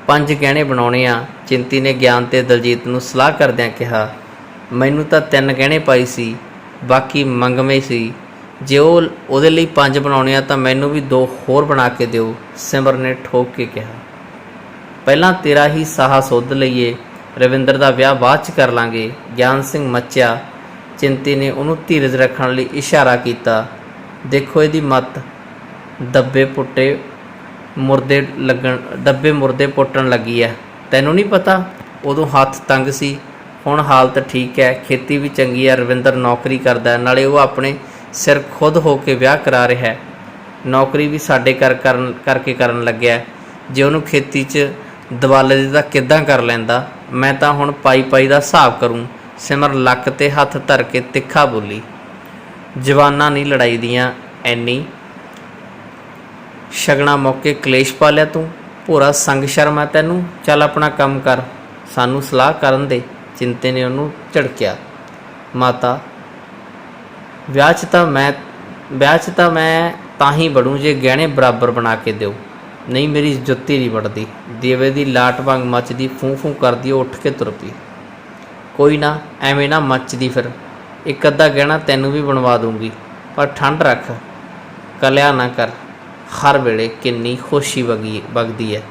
[SPEAKER 1] 5 ਗਹਿਣੇ ਬਣਾਉਣੇ ਆ। ਚਿੰਤੀ ਨੇ ਗਿਆਨ ਤੇ ਦਲਜੀਤ ਨੂੰ ਸਲਾਹ ਕਰਦਿਆਂ ਕਿਹਾ। ਮੈਨੂੰ ਤਾਂ 3 ਗਹਿਣੇ ਪਾਈ ਸੀ, ਬਾਕੀ ਮੰਗਵੇਂ ਸੀ। ਜੇ ਉਹ ਉਹਦੇ ਲਈ 5 ਬਣਾਉਣੇ ਆ ਤਾਂ ਮੈਨੂੰ ਵੀ 2 ਹੋਰ ਬਣਾ ਕੇ ਦਿਓ, ਸਿਮਰ ਨੇ ਠੋਕ ਕੇ ਕਿਹਾ। ਪਹਿਲਾਂ ਤੇਰਾ ਹੀ ਸਾਹਾ ਸੁੱਧ ਲਈਏ, ਰਵਿੰਦਰ ਦਾ ਵਿਆਹ ਬਾਅਦ 'ਚ ਕਰ ਲਾਂਗੇ। ਗਿਆਨ ਸਿੰਘ ਮੱਚਿਆ। ਚਿੰਤੀ ਨੇ ਉਹਨੂੰ ਧੀਰਜ ਰੱਖਣ ਲਈ ਇਸ਼ਾਰਾ ਕੀਤਾ। ਦੇਖੋ ਇਹਦੀ ਮੱਤ, ਡੱਬੇ ਮੁਰਦੇ ਪੁੱਟਣ ਲੱਗੀ ਐ। ਤੈਨੂੰ ਨਹੀਂ ਪਤਾ? ਉਦੋਂ ਹੱਥ ਤੰਗ ਸੀ, ਹੁਣ ਹਾਲਤ ਠੀਕ ਹੈ, ਖੇਤੀ ਵੀ ਚੰਗੀ ਹੈ, ਰਵਿੰਦਰ ਨੌਕਰੀ ਕਰਦਾ, ਨਾਲੇ ਉਹ ਆਪਣੇ ਸਿਰ ਖੁਦ ਹੋ ਕੇ ਵਿਆਹ ਕਰਾ ਰਿਹਾ ਹੈ। ਨੌਕਰੀ ਵੀ ਸਾਡੇ ਕਰਕੇ ਕਰਨ ਲੱਗਿਆ। ਜੇ ਉਹਨੂੰ ਖੇਤੀ 'ਚ ਦਵਾਲੇ ਦੇ ਤਾਂ ਕਿੱਦਾਂ ਕਰ ਲੈਂਦਾ। ਮੈਂ ਤਾਂ ਹੁਣ ਪਾਈ ਦਾ ਹਿਸਾਬ ਕਰੂੰ। ਸਿਮਰ ਲੱਕ 'ਤੇ ਹੱਥ ਧਰ ਕੇ ਤਿੱਖਾ ਬੋਲੀ। ਜਵਾਨਾਂ ਨਹੀਂ ਲੜਾਈ ਦੀਆਂ ਐਨੀ, ਸ਼ਗਨਾਂ ਮੌਕੇ ਕਲੇਸ਼ ਪਾ ਲਿਆ ਤੂੰ। ਭੋਰਾ ਸੰਗ ਸ਼ਰਮ ਹੈ ਤੈਨੂੰ। ਚੱਲ ਆਪਣਾ ਕੰਮ ਕਰ, ਸਾਨੂੰ ਸਲਾਹ ਕਰਨ ਦੇ। ਚਿੰਤੇ ਨੇ ਉਹਨੂੰ ਝਿੜਕਿਆ। ਮਾਤਾ, ਵਿਆਹ 'ਚ ਤਾਂ ਮੈਂ ਤਾਂ ਹੀ ਵੜੂੰ ਜੇ ਗਹਿਣੇ ਬਰਾਬਰ ਬਣਾ ਕੇ ਦਿਓ, ਨਹੀਂ ਮੇਰੀ ਜੁੱਤੀ ਨਹੀਂ ਵੜਦੀ। ਦੇਵੇ ਦੀ ਲਾਟ ਵਾਂਗ ਮੱਚਦੀ ਫੂੰ ਕਰਦੀ ਉਹ ਉੱਠ ਕੇ ਤੁਰ ਪਈ। ਕੋਈ ਨਾ, ਐਵੇਂ ਨਾ ਮੱਚਦੀ, ਫਿਰ ਇੱਕ ਅੱਧਾ ਗਹਿਣਾ ਤੈਨੂੰ ਵੀ ਬਣਵਾ ਦੂੰਗੀ, ਪਰ ਠੰਡ ਰੱਖ, ਕਲਿਆ ਨਾ ਕਰ। ਹਰ ਵੇਲੇ ਕਿੰਨੀ ਖੁਸ਼ੀ ਵਗਦੀ ਹੈ।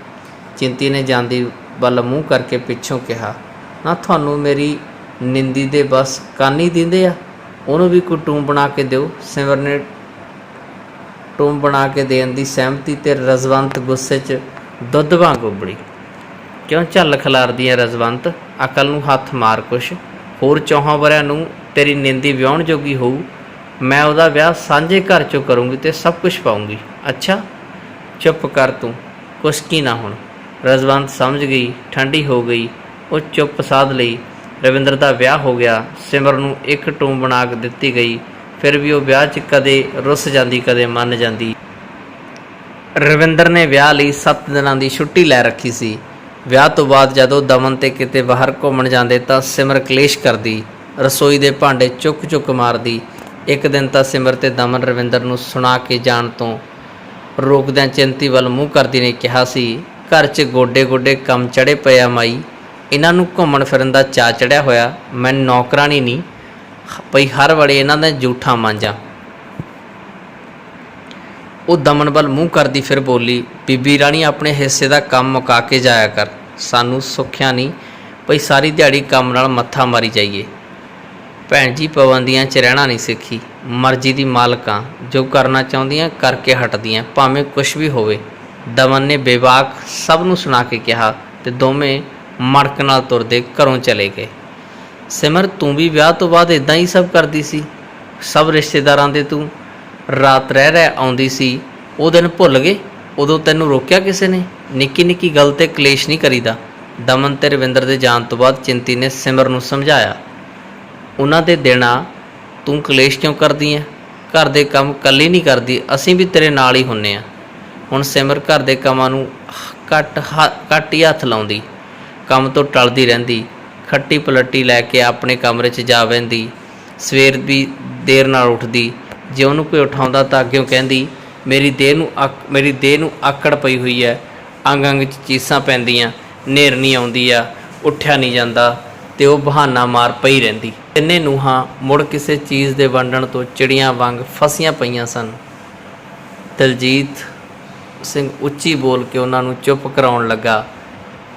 [SPEAKER 1] ਚਿੰਤੀ ਨੇ ਜਾਂਦੀ ਵੱਲ ਮੂੰਹ ਕਰਕੇ ਪਿੱਛੋਂ ਕਿਹਾ। ਨਾ ਤੁਹਾਨੂੰ ਮੇਰੀ ਨਿੰਦੀ ਦੇ ਬਸ ਕੰਨ ਹੀ ਦਿੰਦੇ ਆ। ਉਹਨੂੰ ਵੀ ਕੋਈ ਟੂਮ ਬਣਾ ਕੇ ਦਿਓ। ਸਿਮਰ ਨੇ ਟੂਮ ਬਣਾ ਕੇ ਦੇਣ ਦੀ ਸਹਿਮਤੀ ਤੇ ਰਜਵੰਤ ਗੁੱਸੇ 'ਚ ਦੁੱਧ ਵਾਂਗ ਉਬਲੀ। ਕਿਉਂ ਝੱਲ ਖਿਲਾਰਦੀ ਹੈ ਰਜਵੰਤ? ਅਕਲ ਨੂੰ ਹੱਥ ਮਾਰ ਕੁਛ। ਹੋਰ 4 ਵਰਿਆਂ ਨੂੰ ਤੇਰੀ ਨਿੰਦੀ ਵਿਆਹੁਣ ਜੋਗੀ ਹੋਊ। ਮੈਂ ਉਹਦਾ ਵਿਆਹ ਸਾਂਝੇ ਘਰ 'ਚੋਂ ਕਰੂੰਗੀ ਤੇ ਸਭ ਕੁਛ ਪਾਊਂਗੀ। ਅੱਛਾ ਚੁੱਪ ਕਰ ਤੂੰ, ਕੁਸਕੀ ਨਾ ਹੁਣ। ਰਜਵੰਤ ਸਮਝ ਗਈ, ਠੰਡੀ ਹੋ ਗਈ। ਉਹ ਚੁੱਪ ਸਾਧ ਲਈ। ਰਵਿੰਦਰ ਦਾ ਵਿਆਹ ਹੋ ਗਿਆ। ਸਿਮਰ ਨੂੰ ਇੱਕ ਟੂਮ ਬਣਾ ਕੇ ਦਿੱਤੀ ਗਈ। ਫਿਰ ਵੀ ਉਹ ਵਿਆਹ 'ਚ ਕਦੇ ਰੁੱਸ ਜਾਂਦੀ, ਕਦੇ ਮੰਨ ਜਾਂਦੀ। ਰਵਿੰਦਰ ਨੇ ਵਿਆਹ ਲਈ 7 ਦਿਨਾਂ ਦੀ ਛੁੱਟੀ ਲੈ ਰੱਖੀ ਸੀ। ਵਿਆਹ ਤੋਂ ਬਾਅਦ ਜਦੋਂ ਦਮਨ ਤੇ ਕਿਤੇ ਬਾਹਰ ਘੁੰਮਣ ਜਾਂਦੇ ਤਾਂ ਸਿਮਰ ਕਲੇਸ਼ ਕਰਦੀ, ਰਸੋਈ ਦੇ ਭਾਂਡੇ ਚੁੱਕ ਮਾਰਦੀ। ਇੱਕ ਦਿਨ ਤਾਂ ਸਿਮਰ ਤੇ ਦਮਨ ਰਵਿੰਦਰ ਨੂੰ ਸੁਣਾ ਕੇ ਜਾਣ ਤੋਂ ਰੋਕਦਿਆਂ ਚਿੰਤੀ ਵੱਲ ਮੂੰਹ ਕਰਦੀ ਨੇ ਕਿਹਾ ਸੀ, ਘਰ 'ਚ ਗੋਡੇ ਕੰਮ ਚੜ੍ਹੇ ਪਏ ਆ ਮਾਈ। ਇਹਨਾਂ ਨੂੰ ਘੁੰਮਣ ਫਿਰਨ ਦਾ ਚਾਅ ਚੜ੍ਹਿਆ ਹੋਇਆ। ਮੈਂ ਨੌਕਰਾਣੀ ਨਹੀਂ ਪਈ ਹਰ ਵੇਲੇ ਇਹਨਾਂ ਦਾ ਜੂਠਾ ਮਾਂਜਾਂ। ਉਹ ਦਮਨ ਵੱਲ ਮੂੰਹ ਕਰਦੀ ਫਿਰ ਬੋਲੀ, ਬੀਬੀ ਰਾਣੀ ਆਪਣੇ ਹਿੱਸੇ ਦਾ ਕੰਮ ਮੁਕਾ ਕੇ ਜਾਇਆ ਕਰ। ਸਾਨੂੰ ਸੁੱਖਿਆ ਨਹੀਂ ਪਈ ਸਾਰੀ ਦਿਹਾੜੀ ਕੰਮ ਨਾਲ ਮੱਥਾ ਮਾਰੀ ਜਾਈਏ। ਭੈਣ ਜੀ ਪਾਬੰਦੀਆਂ 'ਚ ਰਹਿਣਾ ਨਹੀਂ ਸਿੱਖੀ। ਮਰਜ਼ੀ ਦੀ ਮਾਲਕਾਂ, ਜੋ ਕਰਨਾ ਚਾਹੁੰਦੀਆਂ ਕਰਕੇ ਹਟਦੀਆਂ, ਭਾਵੇਂ ਕੁਛ ਵੀ ਹੋਵੇ। ਦਮਨ ਨੇ ਬੇਬਾਕ ਸਭ ਨੂੰ ਸੁਣਾ ਕੇ ਕਿਹਾ ਤੇ ਦੋਵੇਂ ਮੜਕ ਨਾਲ ਤੁਰਦੇ ਘਰੋਂ ਚਲੇ ਗਏ। ਸਿਮਰ, ਤੂੰ ਵੀ ਵਿਆਹ ਤੋਂ ਬਾਅਦ ਇੱਦਾਂ ਹੀ ਸਭ ਕਰਦੀ ਸੀ? ਸਭ ਰਿਸ਼ਤੇਦਾਰਾਂ ਦੇ ਤੂੰ ਰਾਤ ਰਹਿ ਆਉਂਦੀ ਸੀ, ਉਹ ਦਿਨ ਭੁੱਲ ਗਏ? ਉਦੋਂ ਤੈਨੂੰ ਰੋਕਿਆ ਕਿਸੇ ਨੇ? ਨਿੱਕੀ ਗੱਲ 'ਤੇ ਕਲੇਸ਼ ਨਹੀਂ ਕਰੀਦਾ। ਦਮਨ ਤੇ ਰਵਿੰਦਰ ਦੇ ਜਾਣ ਤੋਂ ਬਾਅਦ ਚਿੰਤੀ ਨੇ ਸਿਮਰ ਨੂੰ ਸਮਝਾਇਆ। ਉਹਨਾਂ ਦੇ ਦੇਣਾ ਤੂੰ ਕਲੇਸ਼ ਕਿਉਂ ਕਰਦੀ ਐ? ਘਰ ਦੇ ਕੰਮ ਇਕੱਲੀ ਨਹੀਂ ਕਰਦੀ, ਅਸੀਂ ਵੀ ਤੇਰੇ ਨਾਲ ਹੀ ਹੁੰਨੇ ਆ। ਹੁਣ ਸਿਮਰ ਘਰ ਦੇ ਕੰਮਾਂ ਨੂੰ ਘੱਟ ਹੀ ਹੱਥ ਲਾਉਂਦੀ, ਕੰਮ ਤੋਂ ਟਲਦੀ ਰਹਿੰਦੀ। ਖੱਟੀ ਪਲੱਟੀ ਲੈ ਕੇ ਆਪਣੇ ਕਮਰੇ 'ਚ ਜਾ ਬਹਿੰਦੀ। ਸਵੇਰ ਵੀ ਦੇਰ ਨਾਲ ਉੱਠਦੀ। ਜੇ ਉਹਨੂੰ ਕੋਈ ਉਠਾਉਂਦਾ ਤਾਂ ਅੱਗਿਓਂ ਕਹਿੰਦੀ, ਮੇਰੀ ਦੇਹ ਨੂੰ ਆਕੜ ਪਈ ਹੋਈ ਹੈ, ਅੰਗ 'ਚ ਚੀਸਾਂ ਪੈਂਦੀਆਂ, ਨੇਰਨੀ ਆਉਂਦੀ ਆ, ਉੱਠਿਆ ਨਹੀਂ ਜਾਂਦਾ, ਤੇ ਉਹ ਬਹਾਨਾ ਮਾਰ ਪਈ ਰਹਿੰਦੀ। ਤਿੰਨੇ ਨੂੰਹਾਂ ਮੁੜ ਕਿਸੇ ਚੀਜ਼ ਦੇ ਵੰਡਣ ਤੋਂ ਚਿੜੀਆਂ ਵਾਂਗ ਫਸੀਆਂ ਪਈਆਂ ਸਨ। ਦਲਜੀਤ ਸਿੰਘ ਉੱਚੀ ਬੋਲ ਕੇ ਉਹਨਾਂ ਨੂੰ ਚੁੱਪ ਕਰਾਉਣ ਲੱਗਾ।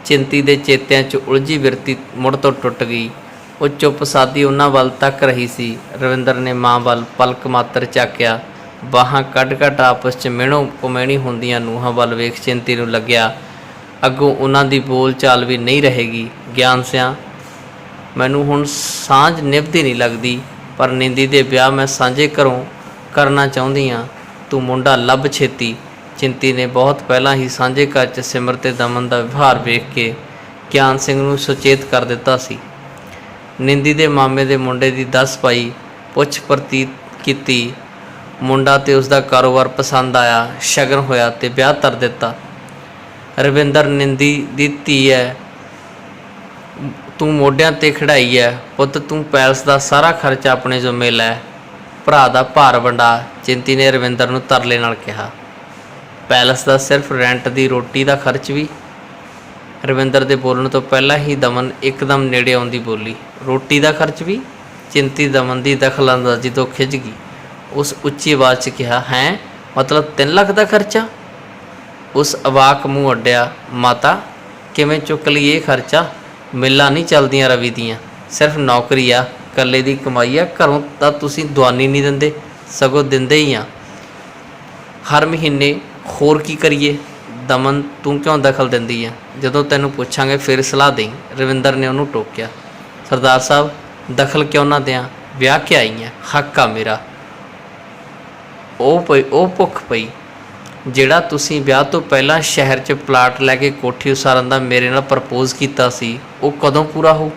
[SPEAKER 1] ਚਿੰਤੀ ਦੇ ਚੇਤਿਆਂ 'ਚ ਉਲਝੀ ਬਿਰਤੀ ਮੁੜ ਤੋਂ ਟੁੱਟ ਗਈ। ਉਹ ਚੁੱਪ ਸਾਦੀ ਉਹਨਾਂ ਵੱਲ ਤੱਕ ਰਹੀ ਸੀ। ਰਵਿੰਦਰ ਨੇ ਮਾਂ ਵੱਲ ਪਲਕ ਮਾਤਰ ਝਾਕਿਆ। ਬਾਹਾਂ ਕੱਢ ਆਪਸ 'ਚ ਮਿਹਣੋ ਕੁਮੈਣੀ ਹੁੰਦੀਆਂ ਨੂੰਹਾਂ ਵੱਲ ਵੇਖ ਚਿੰਤੀ ਨੂੰ ਲੱਗਿਆ, ਅੱਗੋਂ ਉਹਨਾਂ ਦੀ ਬੋਲ ਚਾਲ ਵੀ ਨਹੀਂ ਰਹੇਗੀ। ਗਿਆਨ ਸਿਆਂ, ਮੈਨੂੰ ਹੁਣ ਸਾਂਝ ਨਿਭਦੀ ਨਹੀਂ ਲੱਗਦੀ, ਪਰ ਨਿੰਦੀ ਦੇ ਵਿਆਹ ਮੈਂ ਸਾਂਝੇ ਘਰੋਂ ਕਰਨਾ ਚਾਹੁੰਦੀ ਹਾਂ। ਤੂੰ ਮੁੰਡਾ ਲੱਭ ਛੇਤੀ। ਚਿੰਤੀ ਨੇ ਬਹੁਤ ਪਹਿਲਾਂ ਹੀ ਸਾਂਝੇ ਘਰ 'ਚ ਸਿਮਰ ਤੇ ਦਮਨ ਦਾ ਵਿਵਹਾਰ ਵੇਖ ਕੇ ਗਿਆਨ ਸਿੰਘ ਨੂੰ ਸੁਚੇਤ ਕਰ ਦਿੱਤਾ ਸੀ। ਨਿੰਦੀ ਦੇ ਮਾਮੇ ਦੇ ਮੁੰਡੇ ਦੀ 10 ਪਾਈ, ਪੁੱਛ ਪ੍ਰਤੀਤ ਕੀਤੀ। ਮੁੰਡਾ ਤੇ ਉਸਦਾ ਕਾਰੋਬਾਰ ਪਸੰਦ ਆਇਆ, ਸ਼ਗਨ ਹੋਇਆ ਤੇ ਵਿਆਹ ਧਰ ਦਿੱਤਾ। ਰਵਿੰਦਰ ਨਿੰਦੀ ਦੀ ਧੀ ਹੈ, ਤੂੰ ਮੋਢਿਆਂ 'ਤੇ ਖੜਾਈ ਹੈ। ਪੁੱਤ, ਤੂੰ ਪੈਲਸ ਦਾ ਸਾਰਾ ਖਰਚਾ ਆਪਣੇ ਜ਼ਿੰਮੇ ਲੈ, ਭਰਾ ਦਾ ਭਾਰ ਵੰਡਾ। ਚਿੰਤੀ ਨੇ ਰਵਿੰਦਰ ਨੂੰ ਤਰਲੇ ਨਾਲ ਕਿਹਾ। ਪੈਲਸ ਦਾ ਸਿਰਫ ਰੈਂਟ ਦੀ ਰੋਟੀ ਦਾ ਖਰਚ ਵੀ? ਰਵਿੰਦਰ ਦੇ ਬੋਲਣ ਤੋਂ ਪਹਿਲਾਂ ਹੀ ਦਮਨ ਇੱਕਦਮ ਨੇੜੇ ਆਉਂਦੀ ਬੋਲੀ, ਰੋਟੀ ਦਾ ਖਰਚ ਵੀ? ਚਿੰਤੀ ਦਮਨ ਦੀ ਦਖਲਅੰਦਾਜ਼ੀ ਤੋਂ ਖਿਝ ਗਈ। ਉਸ ਉੱਚੀ ਆਵਾਜ਼ 'ਚ ਕਿਹਾ, ਹੈ ਮਤਲਬ 3 ਲੱਖ ਦਾ ਖਰਚਾ? ਉਸ ਅਵਾਕ ਮੂੰਹ ਅੱਡਿਆ, ਮਾਤਾ ਕਿਵੇਂ ਚੁੱਕ ਲਈ ਇਹ ਖਰਚਾ? ਮਿੱਲਾਂ ਨਹੀਂ ਚੱਲਦੀਆਂ ਰਵੀ ਦੀਆਂ, ਸਿਰਫ ਨੌਕਰੀ ਆ, ਇਕੱਲੇ ਦੀ ਕਮਾਈ ਆ, ਘਰੋਂ ਤਾਂ ਤੁਸੀਂ ਦੁਆਨੀ ਨਹੀਂ ਦਿੰਦੇ, ਸਗੋਂ ਦਿੰਦੇ ਹੀ ਆ ਹਰ ਮਹੀਨੇ। ਹੋਰ ਕੀ ਕਰੀਏ? ਦਮਨ ਤੂੰ ਕਿਉਂ ਦਖਲ ਦਿੰਦੀ ਆ? ਜਦੋਂ ਤੈਨੂੰ ਪੁੱਛਾਂਗੇ ਫਿਰ ਸਲਾਹ ਦੇਈਂ, ਰਵਿੰਦਰ ਨੇ ਉਹਨੂੰ ਟੋਕਿਆ। ਸਰਦਾਰ ਸਾਹਿਬ ਦਖਲ ਕਿਉਂ ਨਾ ਦਿਆਂ, ਵਿਆਹ ਕੇ ਆਈ ਹੈ, ਹੱਕ ਆ ਮੇਰਾ। ਉਹ ਭੁੱਖ ਪਈ ਜਿਹੜਾ ਤੁਸੀਂ ਵਿਆਹ ਤੋਂ ਪਹਿਲਾਂ ਸ਼ਹਿਰ 'ਚ ਪਲਾਟ ਲੈ ਕੇ ਕੋਠੀ ਉਸਾਰਨ ਦਾ ਮੇਰੇ ਨਾਲ ਪ੍ਰਪੋਜ਼ ਕੀਤਾ ਸੀ, ਉਹ ਕਦੋਂ ਪੂਰਾ ਹੋਊ?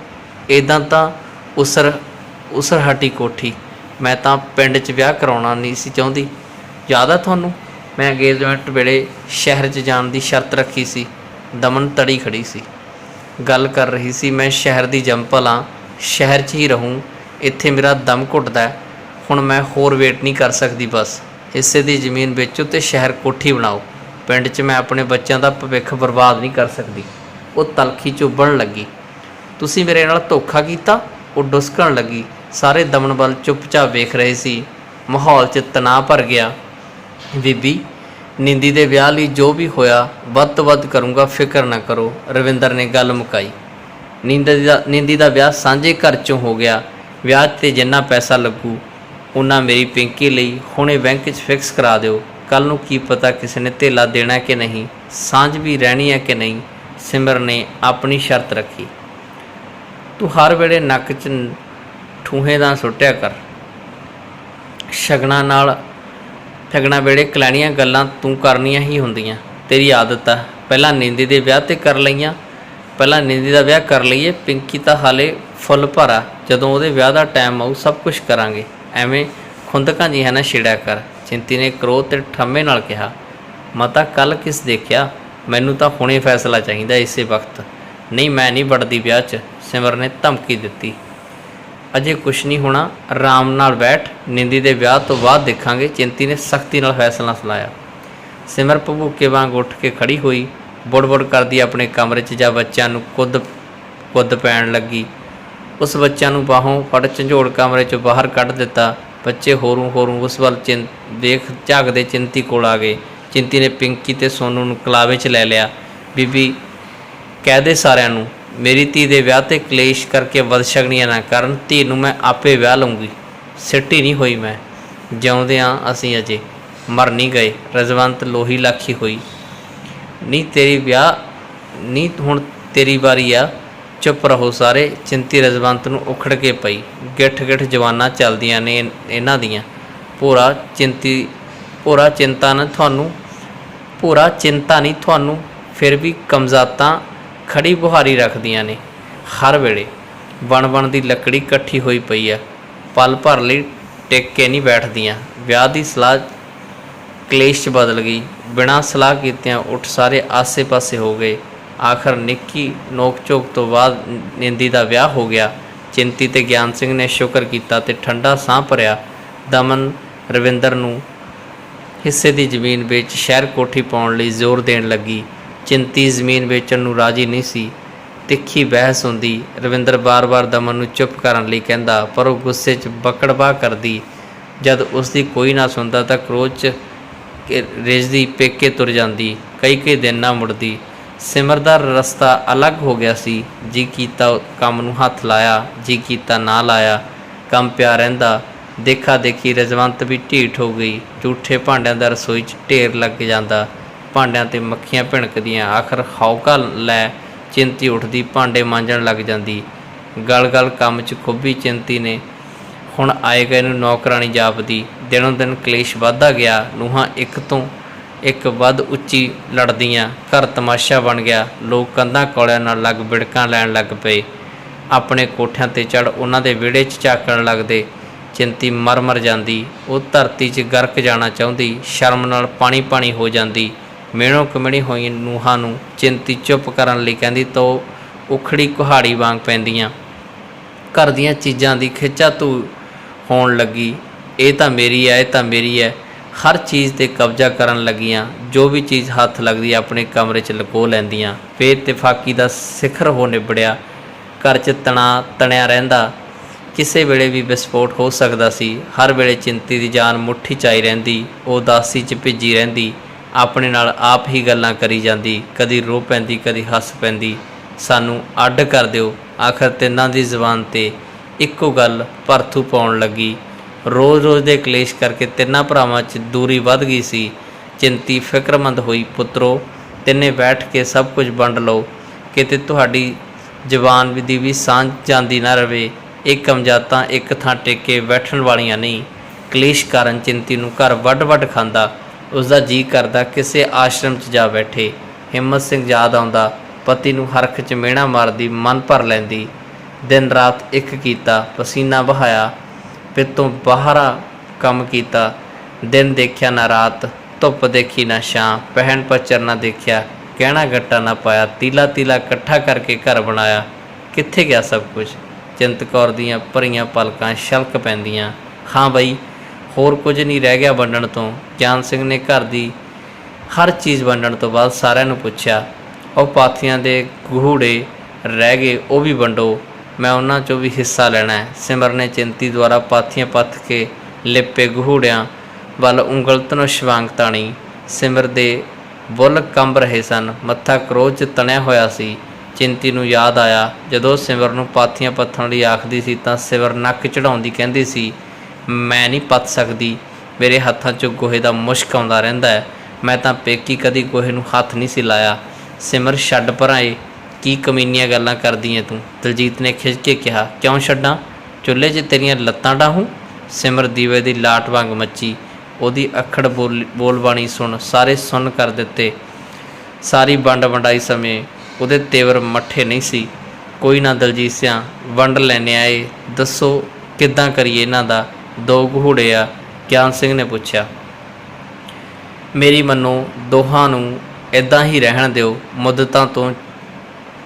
[SPEAKER 1] ਇੱਦਾਂ ਤਾਂ ਉਸਰ ਹਟੀ ਕੋਠੀ। ਮੈਂ ਤਾਂ ਪਿੰਡ 'ਚ ਵਿਆਹ ਕਰਾਉਣਾ ਨਹੀਂ ਸੀ ਚਾਹੁੰਦੀ, ਯਾਦ ਆ ਤੁਹਾਨੂੰ? ਮੈਂ ਅੰਗੇਜਮੈਂਟ ਵੇਲੇ ਸ਼ਹਿਰ 'ਚ ਜਾਣ ਦੀ ਸ਼ਰਤ ਰੱਖੀ ਸੀ। ਦਮਨ ਤੜੀ ਖੜੀ ਸੀ, ਗੱਲ ਕਰ ਰਹੀ ਸੀ, ਮੈਂ ਸ਼ਹਿਰ ਦੀ ਜੰਪਲ ਹਾਂ, ਸ਼ਹਿਰ 'ਚ ਹੀ ਰਹੂੰ, ਇੱਥੇ ਮੇਰਾ ਦਮ ਘੁੱਟਦਾ, ਹੁਣ ਮੈਂ ਹੋਰ ਵੇਟ ਨਹੀਂ ਕਰ ਸਕਦੀ। ਬਸ ਹਿੱਸੇ ਦੀ ਜ਼ਮੀਨ ਵੇਚੋ ਅਤੇ ਸ਼ਹਿਰ ਕੋਠੀ ਬਣਾਓ, ਪਿੰਡ 'ਚ ਮੈਂ ਆਪਣੇ ਬੱਚਿਆਂ ਦਾ ਭਵਿੱਖ ਬਰਬਾਦ ਨਹੀਂ ਕਰ ਸਕਦੀ। ਉਹ ਤਲਖੀ ਚੁੱਭਣ ਲੱਗੀ। ਤੁਸੀਂ ਮੇਰੇ ਨਾਲ ਧੋਖਾ ਕੀਤਾ? ਉਹ ਡੁਸਕਣ ਲੱਗੀ। ਸਾਰੇ ਦਮਨ ਵੱਲ ਚੁੱਪਚਾਪ ਵੇਖ ਰਹੇ ਸੀ। ਮਾਹੌਲ 'ਚ ਤਣਾਅ ਭਰ ਗਿਆ। ਬੀਬੀ, ਨਿੰਦੀ ਦੇ ਵਿਆਹ ਲਈ ਜੋ ਵੀ ਹੋਇਆ ਵੱਧ ਤੋਂ ਵੱਧ ਕਰੂੰਗਾ, ਫਿਕਰ ਨਾ ਕਰੋ, ਰਵਿੰਦਰ ਨੇ ਗੱਲ ਮੁਕਾਈ। ਨਿੰਦੀ ਦਾ ਵਿਆਹ ਸਾਂਝੇ ਘਰ 'ਚੋਂ ਹੋ ਗਿਆ। ਵਿਆਹ 'ਤੇ ਜਿੰਨਾ ਪੈਸਾ ਲੱਗੂ ਉਹਨਾਂ ਮੇਰੀ ਪਿੰਕੀ ਲਈ ਹੁਣੇ ਬੈਂਕ 'ਚ ਫਿਕਸ ਕਰਾ ਦਿਓ। ਕੱਲ੍ਹ ਨੂੰ ਕੀ ਪਤਾ ਕਿਸੇ ਨੇ ਧੇਲਾ ਦੇਣਾ ਕਿ ਨਹੀਂ, ਸਾਂਝ ਵੀ ਰਹਿਣੀ ਹੈ ਕਿ ਨਹੀਂ। ਸਿਮਰ ਨੇ ਆਪਣੀ ਸ਼ਰਤ ਰੱਖੀ। ਤੂੰ ਹਰ ਵੇਲੇ ਨੱਕ 'ਚ ਠੂਹੇ ਦਾ ਸੁੱਟਿਆ ਕਰ। ਸ਼ਗਨਾਂ ਵੇਲੇ ਕਲੈਣੀਆਂ ਗੱਲਾਂ ਤੂੰ ਕਰਨੀਆਂ ਹੀ ਹੁੰਦੀਆਂ, ਤੇਰੀ ਆਦਤ ਆ। ਪਹਿਲਾਂ ਨਿੰਦੀ ਦੇ ਵਿਆਹ 'ਤੇ ਕਰ ਲਈਆਂ, ਪਹਿਲਾਂ ਨਿੰਦੀ ਦਾ ਵਿਆਹ ਕਰ ਲਈਏ, ਪਿੰਕੀ ਤਾਂ ਹਾਲੇ ਫੁੱਲ ਭਰਾ, ਜਦੋਂ ਉਹਦੇ ਵਿਆਹ ਦਾ ਟਾਈਮ ਆਊ ਸਭ ਕੁਛ ਕਰਾਂਗੇ। ਐਵੇਂ ਖੁੰਦਕਾਂ ਜਿਹੀਆਂ ਨਾ ਛੇੜਿਆ ਕਰ, ਚਿੰਤੀ ਨੇ ਕ੍ਰੋਧ ਤੇ ਠੰਮੇ ਨਾਲ ਕਿਹਾ। ਮਾਤਾ ਕੱਲ੍ਹ ਕਿਸ ਦੇਖਿਆ, ਮੈਨੂੰ ਤਾਂ ਹੁਣੇ ਫੈਸਲਾ ਚਾਹੀਦਾ, ਇਸੇ ਵਕਤ। ਨਹੀਂ, ਮੈਂ ਨਹੀਂ ਵੜਦੀ ਵਿਆਹ 'ਚ, ਸਿਮਰ ਨੇ ਧਮਕੀ ਦਿੱਤੀ। ਅਜੇ ਕੁਛ ਨਹੀਂ ਹੋਣਾ, ਆਰਾਮ ਨਾਲ ਬੈਠ, ਨਿੰਦੀ ਦੇ ਵਿਆਹ ਤੋਂ ਬਾਅਦ ਦੇਖਾਂਗੇ, ਚਿੰਤੀ ਨੇ ਸਖਤੀ ਨਾਲ ਫੈਸਲਾ ਸੁਣਾਇਆ। ਸਿਮਰ ਭਭੂਕੇ ਵਾਂਗ ਉੱਠ ਕੇ ਖੜੀ ਹੋਈ, ਬੁੜ ਕਰਦੀ ਆਪਣੇ ਕਮਰੇ 'ਚ ਜਾ ਬੱਚਿਆਂ ਨੂੰ ਕੁੱਦ ਪੈਣ ਲੱਗੀ। ਉਸ ਬੱਚਿਆਂ ਨੂੰ ਬਾਹੋਂ ਫੜ ਝੰਜੋੜ ਕਮਰੇ 'ਚੋਂ ਬਾਹਰ ਕੱਢ ਦਿੱਤਾ। ਬੱਚੇ ਹੋਰੂ ਉਸ ਵੱਲ ਦੇਖ ਝਾਕਦੇ ਚਿੰਤੀ ਕੋਲ ਆ ਗਏ। ਚਿੰਤੀ ਨੇ ਪਿੰਕੀ ਤੇ ਸੋਨੂ ਨੂੰ ਕਲਾਵੇ 'ਚ ਲੈ ਲਿਆ। ਬੀਬੀ, ਕਹਿ ਦੇ ਸਾਰਿਆਂ ਨੂੰ ਮੇਰੀ ਧੀ ਦੇ ਵਿਆਹ 'ਤੇ ਕਲੇਸ਼ ਕਰਕੇ ਬਦਸ਼ਗਨੀਆਂ ਨਾ ਕਰਨ, ਧੀ ਨੂੰ ਮੈਂ ਆਪੇ ਵਿਆਹ ਲਊਂਗੀ। ਸਿੱਟੀ ਨਹੀਂ ਹੋਈ ਮੈਂ, ਜਿਉਂਦੇ ਹਾਂ ਅਸੀਂ, ਅਜੇ ਮਰ ਨਹੀਂ ਗਏ। ਰਜਵੰਤ ਲੋਹੀ ਲਾਖੀ ਹੋਈ। ਨਹੀਂ ਹੁਣ ਤੇਰੀ ਵਾਰੀ ਆ, ਚੁੱਪ ਰਹੋ ਸਾਰੇ। ਚਿੰਤੀ ਰਜਵੰਤ ਨੂੰ ਉਖੜ ਕੇ ਪਈ। ਗਿੱਠ ਜਵਾਨਾਂ ਚੱਲਦੀਆਂ ਨੇ ਇਹਨਾਂ ਦੀਆਂ। ਭੋਰਾ ਚਿੰਤਾ ਨਹੀਂ ਤੁਹਾਨੂੰ, ਫਿਰ ਵੀ ਕਮਜ਼ਾਤਾਂ ਖੜੀ ਬੁਹਾਰੀ ਰੱਖਦੀਆਂ ਨੇ ਹਰ ਵੇਲੇ। ਬਣ ਦੀ ਲੱਕੜੀ ਇਕੱਠੀ ਹੋਈ ਪਈ ਆ, ਪਲ ਭਰ ਲਈ ਟਿਕ ਕੇ ਨਹੀਂ ਬੈਠਦੀਆਂ। ਵਿਆਹ ਦੀ ਸਲਾਹ ਕਲੇਸ਼ 'ਚ ਬਦਲ ਗਈ। ਬਿਨਾਂ ਸਲਾਹ ਕੀਤਿਆਂ ਉੱਠ ਸਾਰੇ ਆਸੇ-ਪਾਸੇ ਹੋ ਗਏ। ਆਖਰ ਨਿੱਕੀ ਨੋਕ ਝੋਕ ਤੋਂ ਬਾਅਦ ਨਿੰਦੀ ਦਾ ਵਿਆਹ ਹੋ ਗਿਆ। ਚਿੰਤੀ ਤੇ ਗਿਆਨ ਸਿੰਘ ਨੇ ਸ਼ੁਕਰ ਕੀਤਾ ਤੇ ਠੰਡਾ ਸਾਹ ਭਰਿਆ। ਦਮਨ ਰਵਿੰਦਰ ਨੂੰ ਹਿੱਸੇ ਦੀ ਜ਼ਮੀਨ ਵੇਚ ਸ਼ਹਿਰ ਕੋਠੀ ਪਾਉਣ ਲਈ ਜ਼ੋਰ ਦੇਣ ਲੱਗੀ। ਚਿੰਤੀ ਜ਼ਮੀਨ ਵੇਚਣ ਨੂੰ ਰਾਜ਼ੀ ਨਹੀਂ ਸੀ। ਤਿੱਖੀ ਬਹਿਸ ਹੁੰਦੀ। ਰਵਿੰਦਰ ਬਾਰ ਦਮਨ ਨੂੰ ਚੁੱਪ ਕਰਨ ਲਈ ਕਹਿੰਦਾ, ਪਰ ਉਹ ਗੁੱਸੇ 'ਚ ਬਕੜਬਾ ਕਰਦੀ। ਜਦ ਉਸਦੀ ਕੋਈ ਨਾ ਸੁਣਦਾ ਤਾਂ ਕ੍ਰੋਧ 'ਚ ਰਿੱਝਦੀ ਪੇਕੇ ਤੁਰ ਜਾਂਦੀ। ਕਈ ਦਿਨ ਨਾ ਮੁੜਦੀ। ਸਿਮਰ ਦਾ ਰਸਤਾ ਅਲੱਗ ਹੋ ਗਿਆ ਸੀ। ਜੀ ਕੀਤਾ ਕੰਮ ਨੂੰ ਹੱਥ ਲਾਇਆ, ਜੀ ਕੀਤਾ ਨਾ ਲਾਇਆ। ਕੰਮ ਪਿਆ ਰਹਿੰਦਾ। ਦੇਖਾ ਦੇਖੀ ਰਜਵੰਤ ਵੀ ਢੀਠ ਹੋ ਗਈ। ਝੂਠੇ ਭਾਂਡਿਆਂ ਦਾ ਰਸੋਈ 'ਚ ਢੇਰ ਲੱਗ ਜਾਂਦਾ। ਭਾਂਡਿਆਂ 'ਤੇ ਮੱਖੀਆਂ ਭਿਣਕਦੀਆਂ। ਆਖਰ ਹੌਕਾ ਲੈ ਚਿੰਤੀ ਉੱਠਦੀ, ਭਾਂਡੇ ਮਾਂਜਣ ਲੱਗ ਜਾਂਦੀ। ਗਲ ਕੰਮ 'ਚ ਖੁੱਭੀ ਚਿੰਤੀ ਨੇ ਹੁਣ ਆਏ ਗਏ ਨੂੰ ਨੌਕਰਾਣੀ ਜਾਪਦੀ। ਦਿਨੋਂ ਦਿਨ ਕਲੇਸ਼ ਵੱਧਦਾ ਗਿਆ। ਨੂੰਹਾਂ ਇੱਕ ਤੋਂ ਇੱਕ ਵੱਧ ਉੱਚੀ ਲੜਦੀਆਂ। ਘਰ ਤਮਾਸ਼ਾ ਬਣ ਗਿਆ। ਲੋਕ ਕੰਧਾਂ ਕੌਲਿਆਂ ਨਾਲ ਲੱਗ ਬਿੜਕਾਂ ਲੈਣ ਲੱਗ ਪਏ। ਆਪਣੇ ਕੋਠਿਆਂ 'ਤੇ ਚੜ੍ਹ ਉਹਨਾਂ ਦੇ ਵਿਹੜੇ 'ਚ ਝਾਕਣ ਲੱਗਦੇ। ਚਿੰਤੀ ਮਰ ਜਾਂਦੀ। ਉਹ ਧਰਤੀ 'ਚ ਗਰਕ ਜਾਣਾ ਚਾਹੁੰਦੀ। ਸ਼ਰਮ ਨਾਲ ਪਾਣੀ ਹੋ ਜਾਂਦੀ। ਮਿਹਣੋ ਕਮਿਹਣੀ ਹੋਈ ਨੂੰਹਾਂ ਨੂੰ ਚਿੰਤੀ ਚੁੱਪ ਕਰਨ ਲਈ ਕਹਿੰਦੀ ਤਾਂ ਉਖੜੀ ਕੁਹਾੜੀ ਵਾਂਗ ਪੈਂਦੀਆਂ। ਘਰ ਦੀਆਂ ਚੀਜ਼ਾਂ ਦੀ ਖਿੱਚਾ ਧੂ ਹੋਣ ਲੱਗੀ। ਇਹ ਤਾਂ ਮੇਰੀ ਹੈ, ਇਹ ਤਾਂ ਮੇਰੀ ਹੈ। ਹਰ ਚੀਜ਼ 'ਤੇ ਕਬਜ਼ਾ ਕਰਨ ਲੱਗੀਆਂ। ਜੋ ਵੀ ਚੀਜ਼ ਹੱਥ ਲੱਗਦੀ ਆਪਣੇ ਕਮਰੇ 'ਚ ਲੁਕੋ ਲੈਂਦੀਆਂ। ਬੇਇਤਫਾਕੀ ਦਾ ਸਿਖਰ ਹੋ ਨਿਬੜਿਆ। ਘਰ 'ਚ ਤਣਿਆ ਰਹਿੰਦਾ। ਕਿਸੇ ਵੇਲੇ ਵੀ ਵਿਸਫੋਟ ਹੋ ਸਕਦਾ ਸੀ। ਹਰ ਵੇਲੇ ਚਿੰਤੀ ਦੀ ਜਾਨ ਮੁੱਠੀ 'ਚ ਆਈ ਰਹਿੰਦੀ। ਉਹ ਉਦਾਸੀ 'ਚ ਭਿੱਜੀ ਰਹਿੰਦੀ, ਆਪਣੇ ਨਾਲ ਆਪ ਹੀ ਗੱਲਾਂ ਕਰੀ ਜਾਂਦੀ, ਕਦੀ ਰੋ ਪੈਂਦੀ, ਕਦੀ ਹੱਸ ਪੈਂਦੀ। ਸਾਨੂੰ ਅੱਡ ਕਰ ਦਿਓ। ਆਖਰ ਤਿੰਨਾਂ ਦੀ ਜ਼ੁਬਾਨ 'ਤੇ ਇੱਕੋ ਗੱਲ ਭਰਥੂ ਪਾਉਣ ਲੱਗੀ। ਰੋਜ਼ ਰੋਜ਼ ਦੇ ਕਲੇਸ਼ ਕਰਕੇ ਤਿੰਨਾਂ ਭਰਾਵਾਂ 'ਚ ਦੂਰੀ ਵੱਧ ਗਈ ਸੀ। ਚਿੰਤੀ ਫਿਕਰਮੰਦ ਹੋਈ, ਪੁੱਤਰੋ ਤਿੰਨੇ ਬੈਠ ਕੇ ਸਭ ਕੁਝ ਵੰਡ ਲਓ, ਕਿਤੇ ਤੁਹਾਡੀ ਜ਼ੁਬਾਨ ਦੀ ਵੀ ਸਾਂਝ ਜਾਂਦੀ ਨਾ ਰਵੇ। ਇਹ ਕਮਜ਼ਾਤਾਂ ਇੱਕ ਥਾਂ ਟੇਕੇ ਬੈਠਣ ਵਾਲੀਆਂ ਨਹੀਂ। ਕਲੇਸ਼ ਕਾਰਨ ਚਿੰਤੀ ਨੂੰ ਘਰ ਵੱਢ ਵੱਢ ਖਾਂਦਾ। ਉਸਦਾ ਜੀਅ ਕਰਦਾ ਕਿਸੇ ਆਸ਼ਰਮ 'ਚ ਜਾ ਬੈਠੇ। ਹਿੰਮਤ ਸਿੰਘ ਯਾਦ ਆਉਂਦਾ, ਪਤੀ ਨੂੰ ਹਰਖ 'ਚ ਮਿਹਣਾ ਮਾਰਦੀ, ਮਨ ਭਰ ਲੈਂਦੀ। ਦਿਨ ਰਾਤ ਇੱਕ ਕੀਤਾ, ਪਸੀਨਾ ਵਹਾਇਆ, ਪਿੱਤੋਂ ਬਾਹਰਾ ਕੰਮ ਕੀਤਾ। ਦਿਨ ਦੇਖਿਆ ਨਾ ਰਾਤ, ਧੁੱਪ ਦੇਖੀ ਨਾ ਛਾਂ, ਪਹਿਣ ਪੱਚਰ ਨਾ ਦੇਖਿਆ, ਗਹਿਣਾ ਗੱਟਾ ਨਾ ਪਾਇਆ, ਤੀਲਾ ਤੀਲਾ ਇਕੱਠਾ ਕਰਕੇ ਘਰ ਬਣਾਇਆ। ਕਿੱਥੇ ਗਿਆ ਸਭ ਕੁਝ? ਚਿੰਤ ਕੌਰ ਦੀਆਂ ਭਰੀਆਂ ਪਲਕਾਂ ਛਲਕ ਪੈਂਦੀਆਂ। ਹਾਂ ਬਈ, ਹੋਰ ਕੁਝ ਨਹੀਂ ਰਹਿ ਗਿਆ ਵੰਡਣ ਤੋਂ। ਗਿਆਨ ਸਿੰਘ ਨੇ ਘਰ ਦੀ ਹਰ ਚੀਜ਼ ਵੰਡਣ ਤੋਂ ਬਾਅਦ ਸਾਰਿਆਂ ਨੂੰ ਪੁੱਛਿਆ, ਉਹ ਪਾਥੀਆਂ ਦੇ ਗਹੂੜੇ ਰਹਿ ਗਏ, ਉਹ ਵੀ ਵੰਡੋ, ਮੈਂ ਉਹਨਾਂ 'ਚੋਂ ਵੀ ਹਿੱਸਾ ਲੈਣਾ ਹੈ। ਸਿਮਰ ਨੇ ਚਿੰਤੀ ਦੁਆਰਾ ਪਾਥੀਆਂ ਪੱਥ ਕੇ ਲਿਪੇ ਗਹੂੜਿਆਂ ਵੱਲ ਉਂਗਲ ਧਨੁਸ਼ ਵਾਂਗ ਤਾਣੀ। ਸਿਮਰ ਦੇ ਬੁੱਲ੍ਹ ਕੰਬ ਰਹੇ ਸਨ, ਮੱਥਾ ਕਰੋਧ 'ਚ ਤਣਿਆ ਹੋਇਆ ਸੀ। ਚਿੰਤੀ ਨੂੰ ਯਾਦ ਆਇਆ, ਜਦੋਂ ਸਿਮਰ ਨੂੰ ਪਾਥੀਆਂ ਪੱਥਣ ਲਈ ਆਖਦੀ ਸੀ ਤਾਂ ਸਿਮਰ ਨੱਕ ਚੜ੍ਹਾਉਂਦੀ ਕਹਿੰਦੀ ਸੀ, ਮੈਂ ਨਹੀਂ ਪੱਥ ਸਕਦੀ, ਮੇਰੇ ਹੱਥਾਂ 'ਚੋਂ ਗੋਹੇ ਦਾ ਮੁਸ਼ਕ ਆਉਂਦਾ ਰਹਿੰਦਾ ਹੈ। ਮੈਂ ਤਾਂ ਪੇਕੀ ਕਦੀ ਗੋਹੇ ਨੂੰ ਹੱਥ ਨਹੀਂ ਸੀ ਲਾਇਆ। ਸਿਮਰ ਛੱਡ ਪਰਾਂ, ਏ ਕੀ ਕਮੀਨੀਆਂ ਗੱਲਾਂ ਕਰਦੀ ਐ ਤੂੰ? ਦਲਜੀਤ ਨੇ ਖਿੱਚ ਕੇ ਕਿਹਾ। ਕਿਉਂ ਛੱਡਾਂ? ਚੁੱਲ੍ਹੇ 'ਚ ਤੇਰੀਆਂ ਲੱਤਾਂ ਡਾਹੂੰ? ਸਿਮਰ ਦੀਵੇ ਦੀ ਲਾਟ ਵਾਂਗ ਮੱਚੀ। ਉਹਦੀ ਅੱਖੜ ਬੋਲਬਾਣੀ ਸੁਣ ਸਾਰੇ ਸੁੰਨ ਕਰ ਦਿੱਤੇ। ਸਾਰੀ ਵੰਡ ਵੰਡਾਈ ਸਮੇਂ ਉਹਦੇ ਤੇਵਰ ਮੱਠੇ ਨਹੀਂ ਸੀ। ਕੋਈ ਨਾ ਦਲਜੀਤ ਸਿਆਂ, ਵੰਡ ਲੈਨੇ ਆਏ, ਦੱਸੋ ਕਿੱਦਾਂ ਕਰੀਏ ਇਹਨਾਂ ਦਾ? 2 ਗਹੂੜੇ ਆ, ਗਿਆਨ ਸਿੰਘ ਨੇ ਪੁੱਛਿਆ। ਮੇਰੀ ਮੰਨੋ, ਦੋਹਾਂ ਨੂੰ ਇੱਦਾਂ ਹੀ ਰਹਿਣ ਦਿਓ। ਮੁੱਦਤਾਂ ਤੋਂ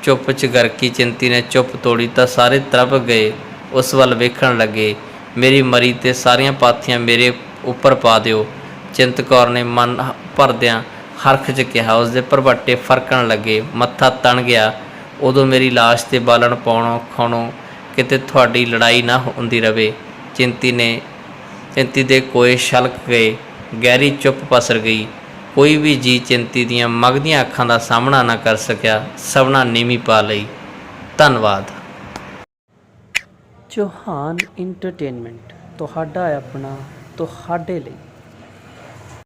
[SPEAKER 1] ਚੁੱਪ 'ਚ ਗਰਕੀ ਚਿੰਤੀ ਨੇ ਚੁੱਪ ਤੋੜੀ ਤਾਂ ਸਾਰੇ ਤਰਪ ਗਏ, ਉਸ ਵੱਲ ਵੇਖਣ ਲੱਗੇ। ਮੇਰੀ ਮਰੀ 'ਤੇ ਸਾਰੀਆਂ ਪਾਥੀਆਂ ਮੇਰੇ ਉੱਪਰ ਪਾ ਦਿਓ, ਚਿੰਤ ਕੌਰ ਨੇ ਮਨ ਭਰਦਿਆਂ ਹਰਖ 'ਚ ਕਿਹਾ। ਉਸਦੇ ਭਰਵੱਟੇ ਫਰਕਣ ਲੱਗੇ, ਮੱਥਾ ਤਣ ਗਿਆ। ਉਦੋਂ ਮੇਰੀ ਲਾਸ਼ 'ਤੇ ਬਾਲਣ ਪਾਉਣੋਂ ਖਾਣੋਂ ਕਿਤੇ ਤੁਹਾਡੀ ਲੜਾਈ ਨਾ ਹੁੰਦੀ ਰਵੇ। ਚਿੰਤੀ ਦੇ ਕੋਏ ਛਲਕ ਗਏ, ਗਹਿਰੀ ਚੁੱਪ ਪਸਰ ਗਈ। ਕੋਈ ਵੀ ਜੀ ਚਿੰਤੀ ਦੀਆਂ ਮਗਦੀਆਂ ਅੱਖਾਂ ਦਾ ਸਾਹਮਣਾ ਨਾ ਕਰ ਸਕਿਆ। ਸਭਨਾਂ ਨੀਵੀਂ ਪਾ ਲਈ। ਧੰਨਵਾਦ।
[SPEAKER 2] ਚੌਹਾਨ ਇੰਟਰਟੇਨਮੈਂਟ ਤੁਹਾਡਾ ਆਪਣਾ, ਤੁਹਾਡੇ ਲਈ।